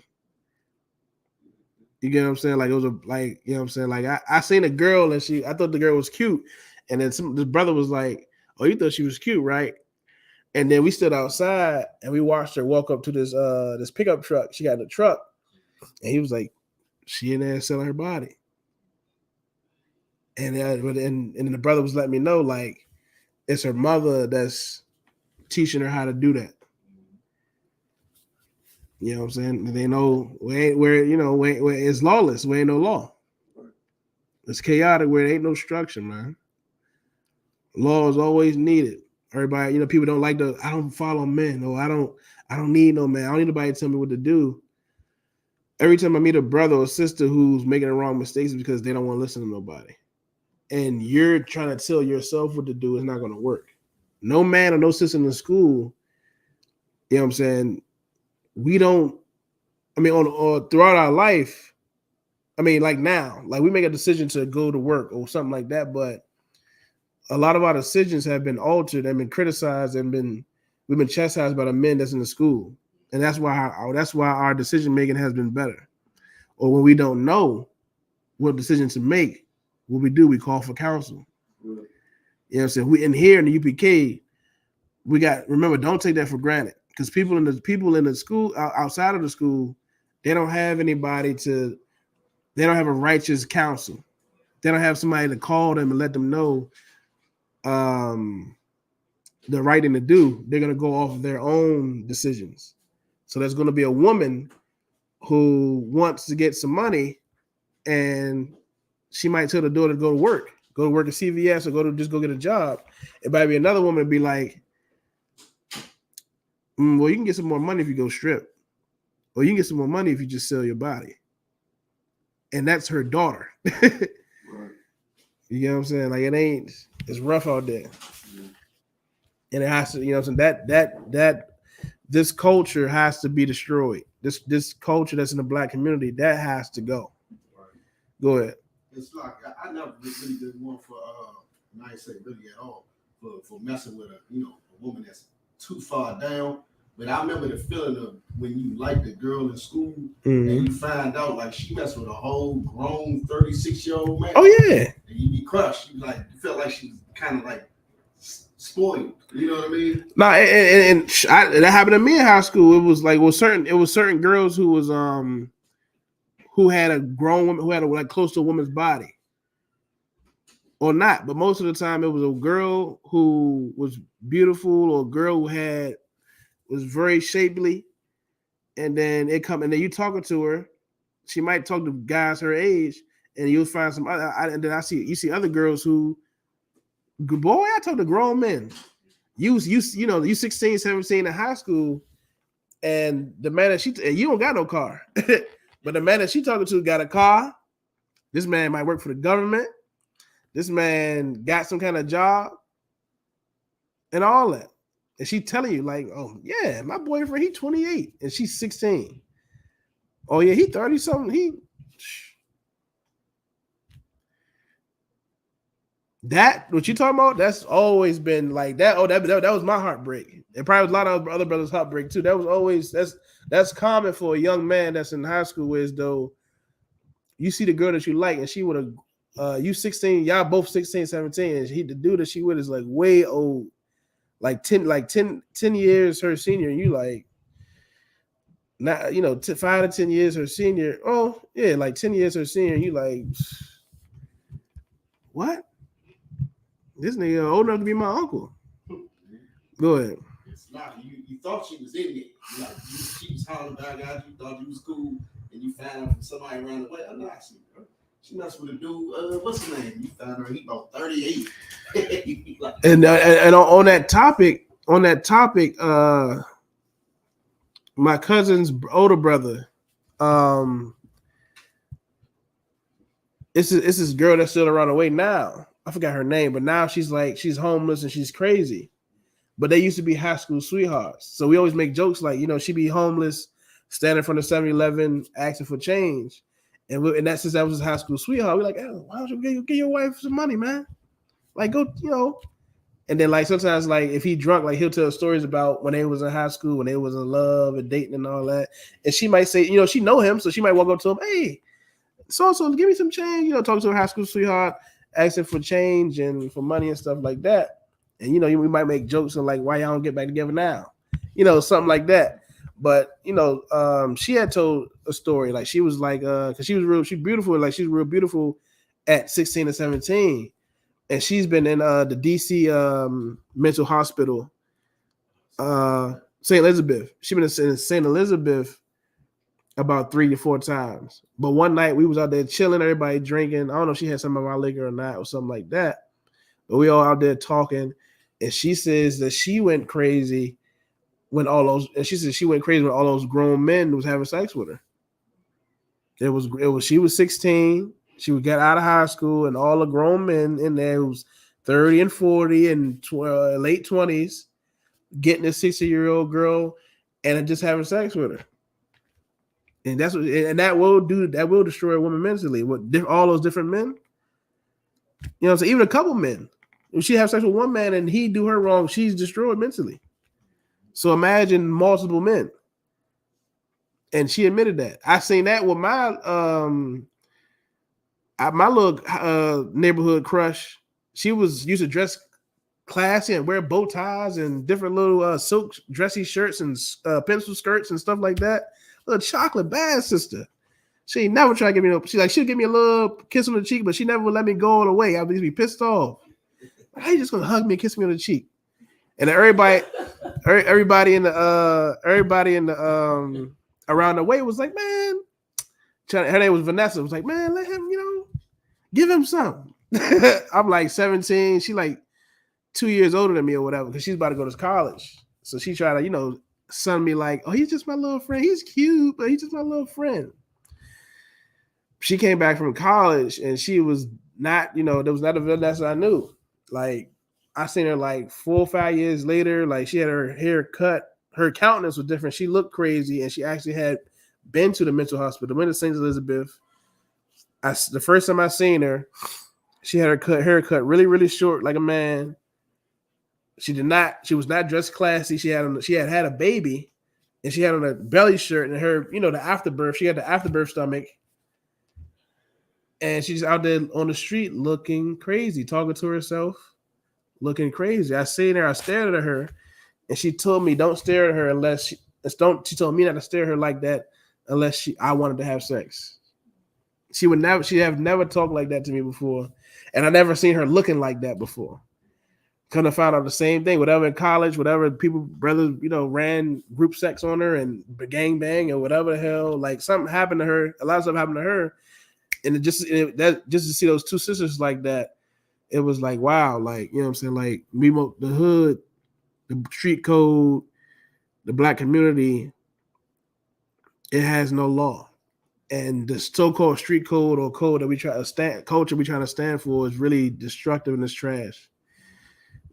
You get what I'm saying? Like it was like, you know what I'm saying? Like I seen a girl and I thought the girl was cute, and then this brother was like, "Oh, you thought she was cute, right?" And then we stood outside and we watched her walk up to this pickup truck. She got in the truck, and he was like, "She in there selling her body." And then the brother was letting me know, like, it's her mother that's teaching her how to do that. You know what I'm saying? They know where it's lawless, where ain't no law. It's chaotic where there ain't no structure, man. Law is always needed. Everybody, people don't like I don't follow men, or I don't need no man. I don't need nobody to tell me what to do. Every time I meet a brother or sister who's making the wrong mistakes because they don't want to listen to nobody. And you're trying to tell yourself what to do, it's not going to work. No man or no sister in the school, you know what I'm saying? We don't, or throughout our life, like now, like we make a decision to go to work or something like that, but a lot of our decisions have been altered and been criticized and we've been chastised by the men that's in the school. And that's why our decision making has been better. Or when we don't know what decision to make, what we do, we call for counsel. You know what I'm saying? Here in the UPK, remember, don't take that for granted. Because people in the school, outside of the school, they don't have anybody they don't have a righteous counsel. They don't have somebody to call them and let them know the right thing to do. They're going to go off of their own decisions. So there's going to be a woman who wants to get some money, and she might tell the daughter to go to work at CVS, or go get a job. It might be another woman to be like, well, you can get some more money if you go strip, or you can get some more money if you just sell your body. And that's her daughter. Right. You know what I'm saying? Like it's rough out there. And it has to, you know what I'm saying? This culture has to be destroyed. This culture that's in the black community, that has to go. Right. Go ahead. It's like I never really been one for I ain't say really at all for messing with a woman that's too far down. But I remember the feeling of when you like the girl in school and you find out like she messed with a whole grown 36-year-old man. Oh yeah. And you be crushed. You felt like she was kind of like spoiled. You know what I mean? No, and that happened to me in high school. It was like certain girls who was who had a grown woman, who had like close to a woman's body. Or not, but most of the time it was a girl who was beautiful, or a girl who was very shapely, and then you talking to her, she might talk to guys her age, and you'll find some other. And then you see other girls who, boy, I talk to grown men. You 16, 17 in high school, and the man that you don't got no car, but the man that she talking to got a car. This man might work for the government. This man got some kind of job and all that. And she telling you like, oh yeah, my boyfriend, he 28 and she's 16. Oh yeah, he 30 something. That what you talking about? That's always been like that. Oh, that was my heartbreak. And probably a lot of other brothers' heartbreak too. That was always that's common for a young man that's in high school, is though you see the girl that you like and she would have you 16, y'all both 16, 17, and the dude that she with is like way old. Like 10 years her senior, and you like not 5 to 10 years her senior. Oh yeah, like 10 years her senior, and you like, what? This nigga old enough to be my uncle. Go ahead. It's not you thought she was in it. Like she was hollering back at you, thought you was cool, and you found out from somebody around the way. I'm not seeing her. She messed with a dude. What's his name? You found her. He about 38. And on that topic, my cousin's older brother, it's this girl that's still around the way now. I forgot her name, but now she's homeless and she's crazy. but they used to be high school sweethearts. So we always make jokes like, she'd be homeless, standing in front of 7-Eleven, asking for change. And that since that was his high school sweetheart, we're like, oh, why don't you give your wife some money, man? Like, go, And then like sometimes like if he drunk, like he'll tell stories about when they was in high school, when they was in love and dating and all that. And she might say, she know him, so she might walk up to him, hey, so give me some change, talking to her high school sweetheart, asking for change and for money and stuff like that. And we might make jokes of like, why y'all don't get back together now? Something like that. But she had told a story, like she was like, because she's beautiful, like she's real beautiful at 16 or 17. And she's been in the DC mental hospital, St. Elizabeth. She's been in St. Elizabeth about 3 to 4 times. But one night we was out there chilling, everybody drinking. I don't know if she had some of our liquor or not or something like that. But we all out there talking. And she says that she went crazy when she went crazy when all those grown men was having sex with her. She was 16. She would get out of high school, and all the grown men in there who was 30 and 40 and late 20s getting a 60-year-old girl and just having sex with her. And that will destroy a woman mentally. All those different men, so even a couple men, if she have sex with one man and he do her wrong, she's destroyed mentally. So imagine multiple men. And she admitted that. I seen that with my little neighborhood crush. She used to dress classy and wear bow ties and different little silk dressy shirts and pencil skirts and stuff like that. Little chocolate bad sister. She ain't never tried to give me she'll give me a little kiss on the cheek, but she never would let me go all the way. I'd be pissed off. How you just gonna hug me and kiss me on the cheek? And everybody in the around the way was like, man, her name was Vanessa. Was like, man, let him, give him some. I'm like 17. She like 2 years older than me or whatever, because she's about to go to college. So she tried to, son me like, oh, he's just my little friend. He's cute, but he's just my little friend. She came back from college and she was not, there was not a Vanessa I knew. Like, I seen her like 4 or 5 years later. Like, she had her hair cut. Her countenance was different. She looked crazy, and she actually had been to the mental hospital. Went to St. Elizabeth. The first time I seen her, she had her hair cut really, really short, like a man. She was not dressed classy. She had a baby, and she had on a belly shirt and her, the afterbirth. She had the afterbirth stomach. And she's out there on the street looking crazy, talking to herself, looking crazy. I seen her, I stared at her, and she told me, don't stare at her unless she told me not to stare at her like that unless I wanted to have sex. She have never talked like that to me before. And I never seen her looking like that before. Couldn't find out the same thing. Whatever in college, whatever brothers, ran group sex on her and gang bang or whatever the hell. Like something happened to her. A lot of stuff happened to her. And just to see those two sisters like that, it was like, wow, like, what I'm saying? Like, the hood, the street code, the black community, it has no law. And the so-called street code or code that we try to stand for is really destructive and it's trash.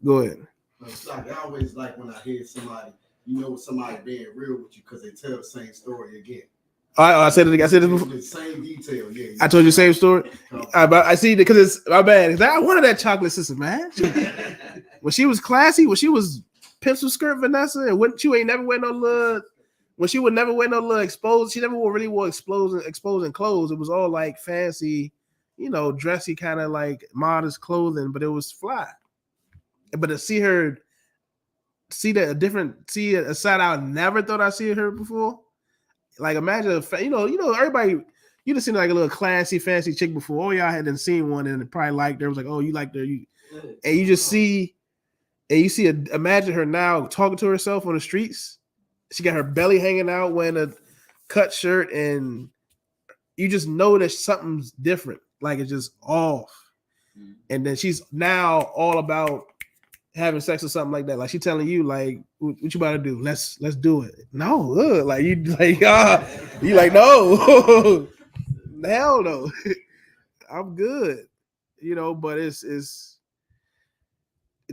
Go ahead. It's like I always like when I hear somebody, somebody being real with you because they tell the same story again. I said it before. The same detail, yeah. I told you the same story. But I see because it's my bad. I wanted that chocolate sister, man. When she was classy, when she was pencil skirt Vanessa, and when she ain't never wear no little, when she would never wear no little exposed, she never really wore exposing clothes. It was all like fancy, dressy kind of like modest clothing, but it was fly. But to see a side I never thought I'd see her before. Like imagine, everybody, you just seen like a little classy, fancy chick before. Oh, y'all hadn't seen one and probably liked her. It was like, oh, you liked her. And you just see, imagine her now talking to herself on the streets. She got her belly hanging out, wearing a cut shirt, and you just know that something's different. Like it's just off. And then she's now all about having sex or something like that. Like she telling you, like, what you about to do? Let's do it. No, like you like you like no, hell no. I'm good, but it's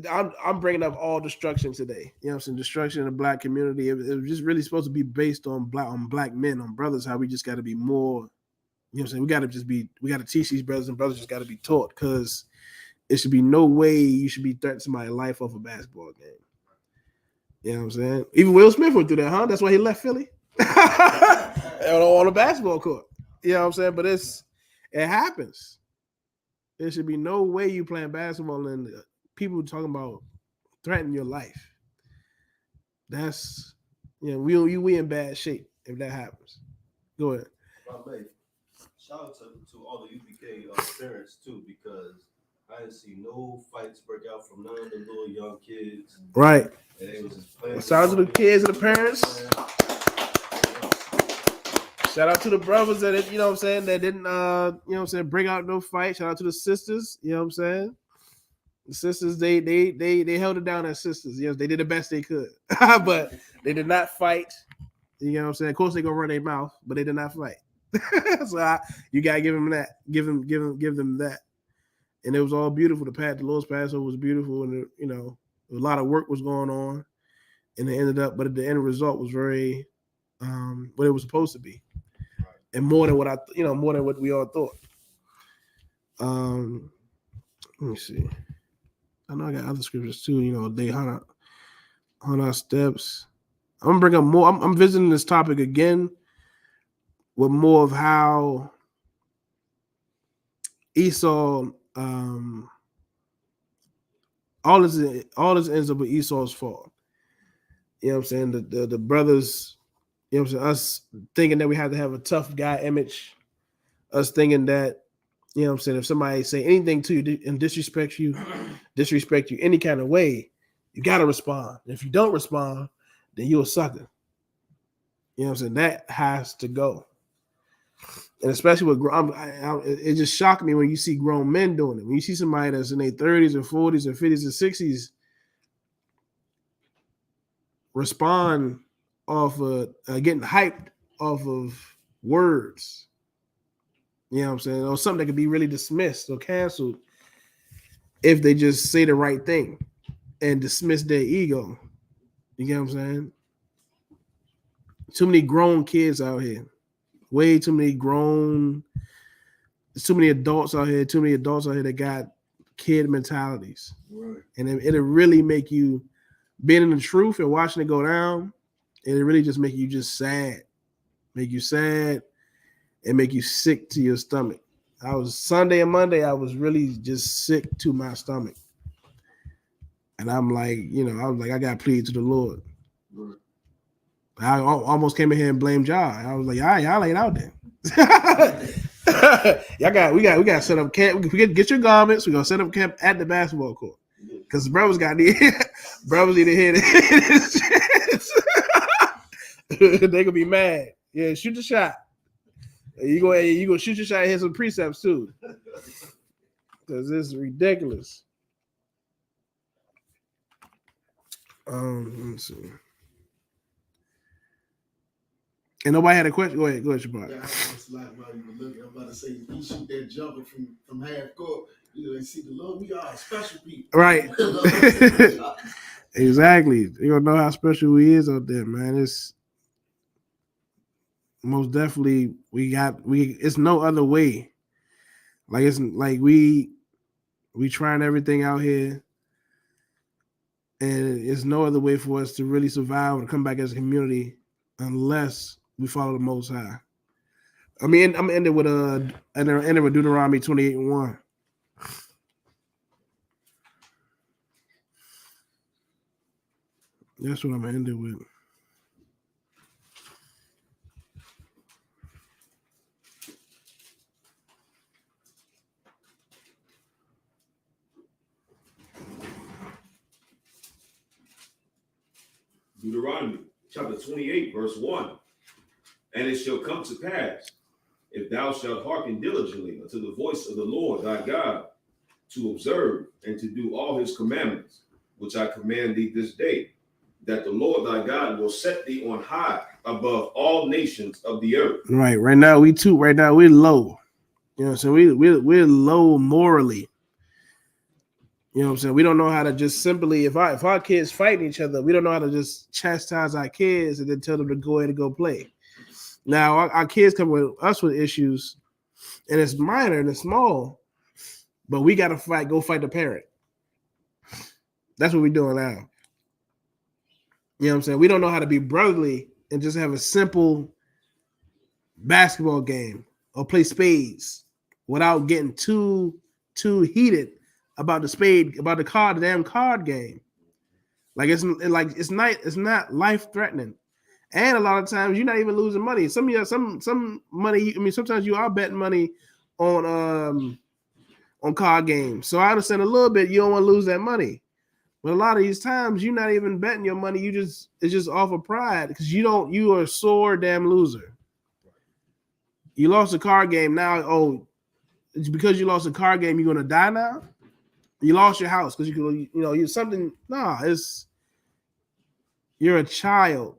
I'm bringing up all destruction today. You know what I'm saying? Destruction in the black community. It was just really supposed to be based on black men, on brothers, how we just got to be more, you know what I'm saying? We got to teach these brothers, and brothers just got to be taught, because it should be no way you should be threatening somebody's life off a basketball game. You know what I'm saying? Even Will Smith went through that, huh? That's why he left Philly on a basketball court. You know what I'm saying? But it happens. There should be no way you playing basketball and people talking about threatening your life. That's, you know, we in bad shape if that happens. Go ahead. Shout out to all the UPK parents too, because I didn't see no fights break out from none of the little young kids. Right. And they was just playing. Shout out to the kids and the parents. Shout out to the brothers that, you know what I'm saying, that didn't, you know what I'm saying, bring out no fight. Shout out to the sisters, you know what I'm saying. The sisters, they held it down as sisters. You know, they did the best they could, but they did not fight. You know what I'm saying. Of course, they gonna run their mouth, but they did not fight. So you gotta give them that. Give them that. And it was all beautiful. The Lord's Passover was beautiful, and you know, a lot of work was going on, and it ended up. But the end result was very, what it was supposed to be, and more than what we all thought. Let me see. I know I got other scriptures too. You know, they on our steps. I'm gonna bring up more. I'm visiting this topic again with more of how Esau, all this ends up with Esau's fault. You know what I'm saying? The brothers, you know what I'm saying, us thinking that we have to have a tough guy image, us thinking that, you know what I'm saying, if somebody say anything to you and disrespect you any kind of way, you gotta respond. If you don't respond, then you're a sucker. You know what I'm saying? That has to go. And especially with it just shocked me when you see grown men doing it. When you see somebody that's in their 30s and 40s and 50s and 60s respond off of getting hyped off of words, you know what I'm saying, or something that could be really dismissed or canceled if they just say the right thing and dismiss their ego. You get what I'm saying? Too many grown kids out here. Way too many too many adults out here that got kid mentalities. Right. And it'll really make you, being in the truth and watching it go down, and it really just make you just sad. Make you sad and make you sick to your stomach. I was Sunday and Monday, I was really just sick to my stomach. And I'm like, you know, I was like, I got to plead to the Lord. Right. I almost came in here and blamed y'all. I was like, y'all ain't out there. we got to set up camp. We get your garments. We're gonna set up camp at the basketball court. Because brothers need to hear this. They gonna be mad. Yeah, shoot the shot. You go shoot your shot and hit some precepts too. Because this is ridiculous. Let me see. And nobody had a question. Go ahead, Shabbat. Yeah, that's like while you were looking. I'm about to say, you shoot that jumper from half court. You know, they see the Lord. We are special people, right? Exactly. You don't know how special we is out there, man. It's most definitely it's no other way. Like it's like we trying everything out here, and it's no other way for us to really survive and come back as a community unless we follow the Most High. I mean, I'm ending with Deuteronomy 28:1. That's what I'm gonna end it with. Deuteronomy chapter 28, verse 1. And it shall come to pass, if thou shalt hearken diligently unto the voice of the Lord thy God, to observe and to do all his commandments, which I command thee this day, that the Lord thy God will set thee on high above all nations of the earth. Right now we're low. You know what I'm saying? We're low morally. You know what I'm saying? We don't know how to just simply, if our kids fighting each other, we don't know how to just chastise our kids and then tell them to go ahead and go play. Now our kids come with us with issues, and it's minor and it's small, but we got to go fight the parent. That's what we're doing now. You know what I'm saying? We don't know how to be brotherly and just have a simple basketball game or play spades without getting too heated about the damn card game. Like it's not life threatening, and a lot of times you're not even losing money. Some money. I mean, sometimes you are betting money on card games. So I understand a little bit. You don't want to lose that money, but a lot of these times you're not even betting your money. It's just off of pride because you are a sore damn loser. You lost a card game now. Oh, it's because you lost a card game. You're gonna die now. You lost your house because you're something. Nah, you're a child.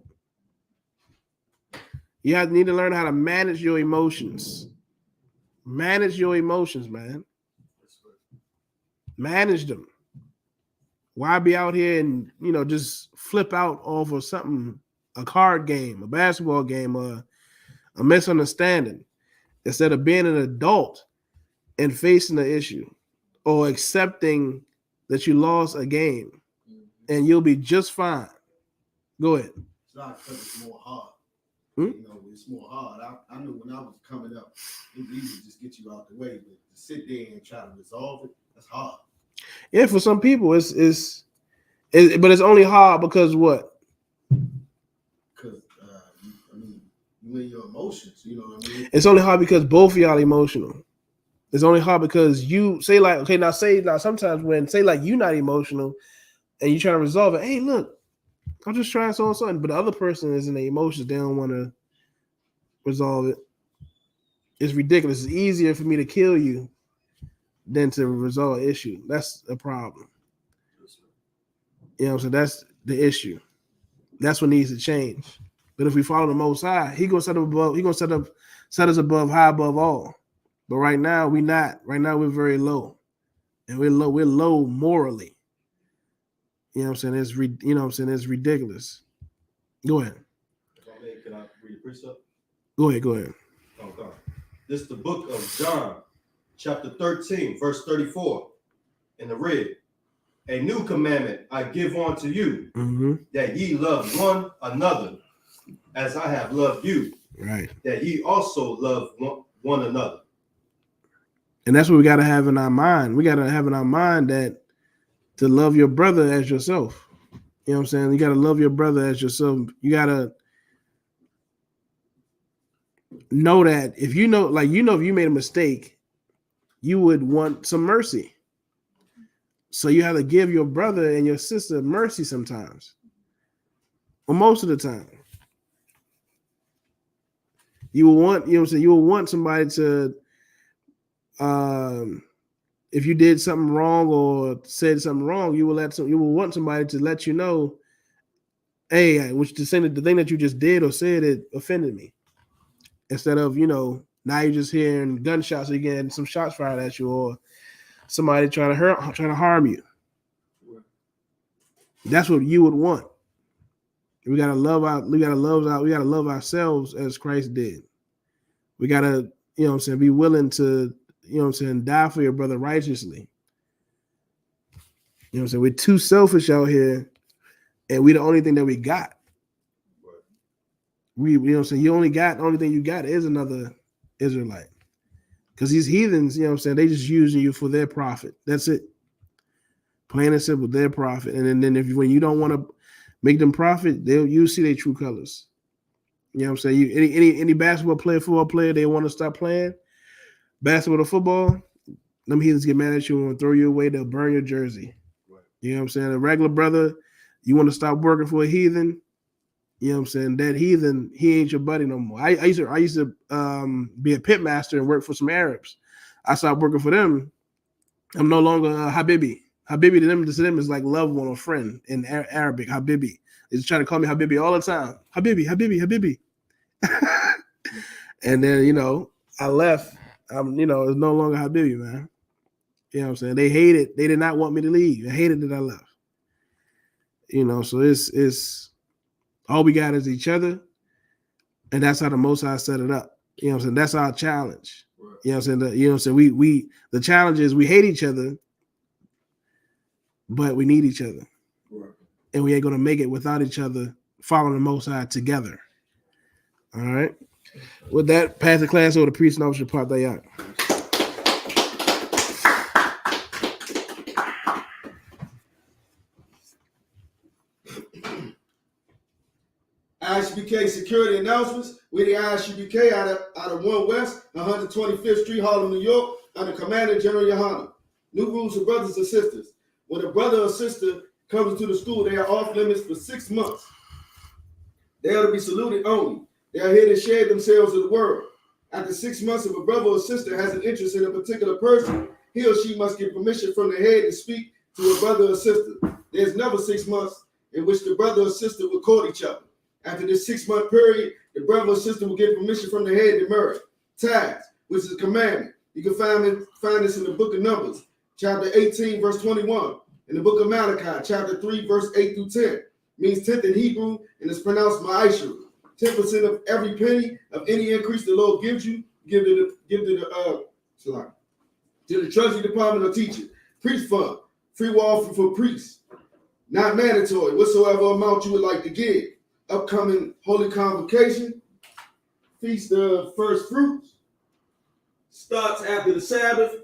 You need to learn how to manage your emotions. Manage your emotions, man. Manage them. Why be out here and just flip out over something, a card game, a basketball game, a misunderstanding, instead of being an adult and facing the issue or accepting that you lost a game and you'll be just fine. Go ahead. It's not because it's more hard. Hmm? It's more hard. I knew when I was coming up, it was easy to just get you out the way, but to sit there and try to resolve it, that's hard. Yeah, for some people, but it's only hard because what? Because you in your emotions. You know what I mean? It's only hard because both of y'all are emotional. It's only hard because you say sometimes when say like you're not emotional and you try to resolve it. Hey, look, I'm just trying so and so, but the other person is in the emotions. They don't want to resolve it. It's ridiculous. It's easier for me to kill you than to resolve an issue. That's a problem. You know what I'm saying? That's the issue. That's what needs to change. But if we follow the Most High, He gonna set up above. He gonna set us above, high above all. But right now we're not. Right now we're very low, and we're low. We're low morally. You know what I'm saying? It's ridiculous. Go ahead. If I may, can I read the precept? Go ahead. Okay. This is the book of John, chapter 13, verse 34, in the red. A new commandment I give unto you, that ye love one another, as I have loved you. Right. That ye also love one another. And that's what we got to have in our mind. We got to have in our mind that to love your brother as yourself. You know what I'm saying? You got to love your brother as yourself. You got to know that if if you made a mistake, you would want some mercy. So you have to give your brother and your sister mercy sometimes, or most of the time. You will want, you will want somebody to, if you did something wrong or said something wrong, you will want somebody to let you know, hey, the thing that you just did or said, it offended me. Instead of, now you're just hearing gunshots or you're getting some shots fired at you or somebody trying to harm you. That's what you would want. We gotta love ourselves as Christ did. We gotta, be willing to, die for your brother righteously. We're too selfish out here, and we the only thing that we got. The only thing you got is another Israelite. Because these heathens, they just using you for their profit. That's it. Plain and simple, their profit. And then when you don't want to make them profit, you see their true colors. You know what I'm saying? Any basketball player, football player, they want to stop playing basketball or football, them heathens get mad at you and throw you away, they'll burn your jersey. Right. You know what I'm saying? A regular brother, you want to stop working for a heathen, you know what I'm saying? That heathen, he ain't your buddy no more. I used to be a pit master and work for some Arabs. I stopped working for them. I'm no longer Habibi. Habibi to them is like loved one or friend in Arabic. Habibi. He's trying to call me Habibi all the time. Habibi. And then, I left. I'm, it's no longer Habibi, man. You know what I'm saying? They hated, they did not want me to leave. They hated that I left. You know, so it's all we got is each other. And that's how the Most High set it up. You know what I'm saying? That's our challenge. Right. You know what I'm saying? You know what I'm saying? We the challenge is we hate each other, but we need each other. Right. And we ain't gonna make it without each other following the Most High together. All right. With that, pass the class over to priest and officer Pat Dayak. I.S.U.P.K security announcements. We the I.S.U.P.K out of 1 West, 125th Street, Harlem, New York, under Commander General Yahanna. New rules for brothers and sisters. When a brother or sister comes into the school, they are off limits for 6 months. They are to be saluted only. They are here to share themselves with the world. After 6 months, if a brother or sister has an interest in a particular person, he or she must get permission from the head to speak to a brother or sister. There's never 6 months in which the brother or sister will court each other. After this 6-month period, the brother or sister will get permission from the head to marry. Tithes, which is a commandment. You can find this in the book of Numbers, chapter 18, verse 21. In the book of Malachi, chapter 3, verse 8 through 10. Means 10th in Hebrew, and it's pronounced ma'asher. 10% of every penny of any increase the Lord gives you, give to the Treasury Department or teacher. Priest fund, free will offering for priests. Not mandatory, whatsoever amount you would like to give. Upcoming Holy Convocation, Feast of First Fruits, starts after the Sabbath,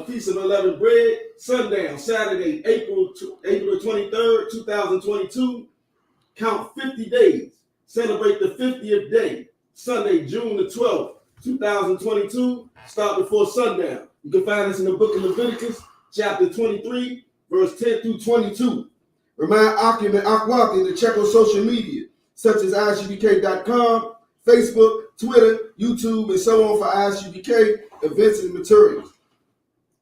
Feast of Unleavened Bread, sundown, Saturday, April 23rd, 2022. Count 50 days. Celebrate the 50th day, Sunday, June the 12th, 2022. Start before sundown. You can find this in the book of Leviticus, chapter 23, verse 10 through 22. Remind Akim and Akwaki to check on social media, such as ISUPK.com, Facebook, Twitter, YouTube, and so on for ISUPK events and materials.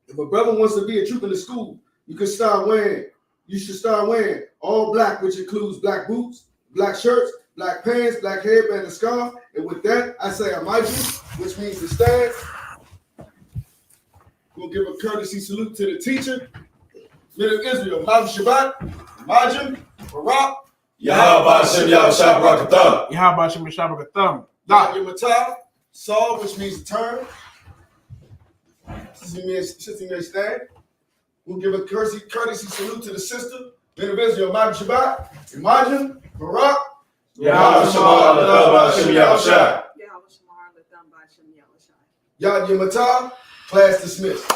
If a brother wants to be a troop in the school, you should start wearing all black, which includes black boots, black shirts, black pants, black headband, and scarf. And with that, I say Amaju, which means to stand. We'll give a courtesy salute to the teacher, men of Israel, Majim Shabbat, Majim, Barak, Yahanna, Yahanna, Yahweh Shem Shabbat Dr. Matah, Saul, which means to turn. Sister may stand. We'll give a courtesy salute to the sister, men of Israel, Majim Shabbat, Majim, Barak, Yad Matah, class dismissed.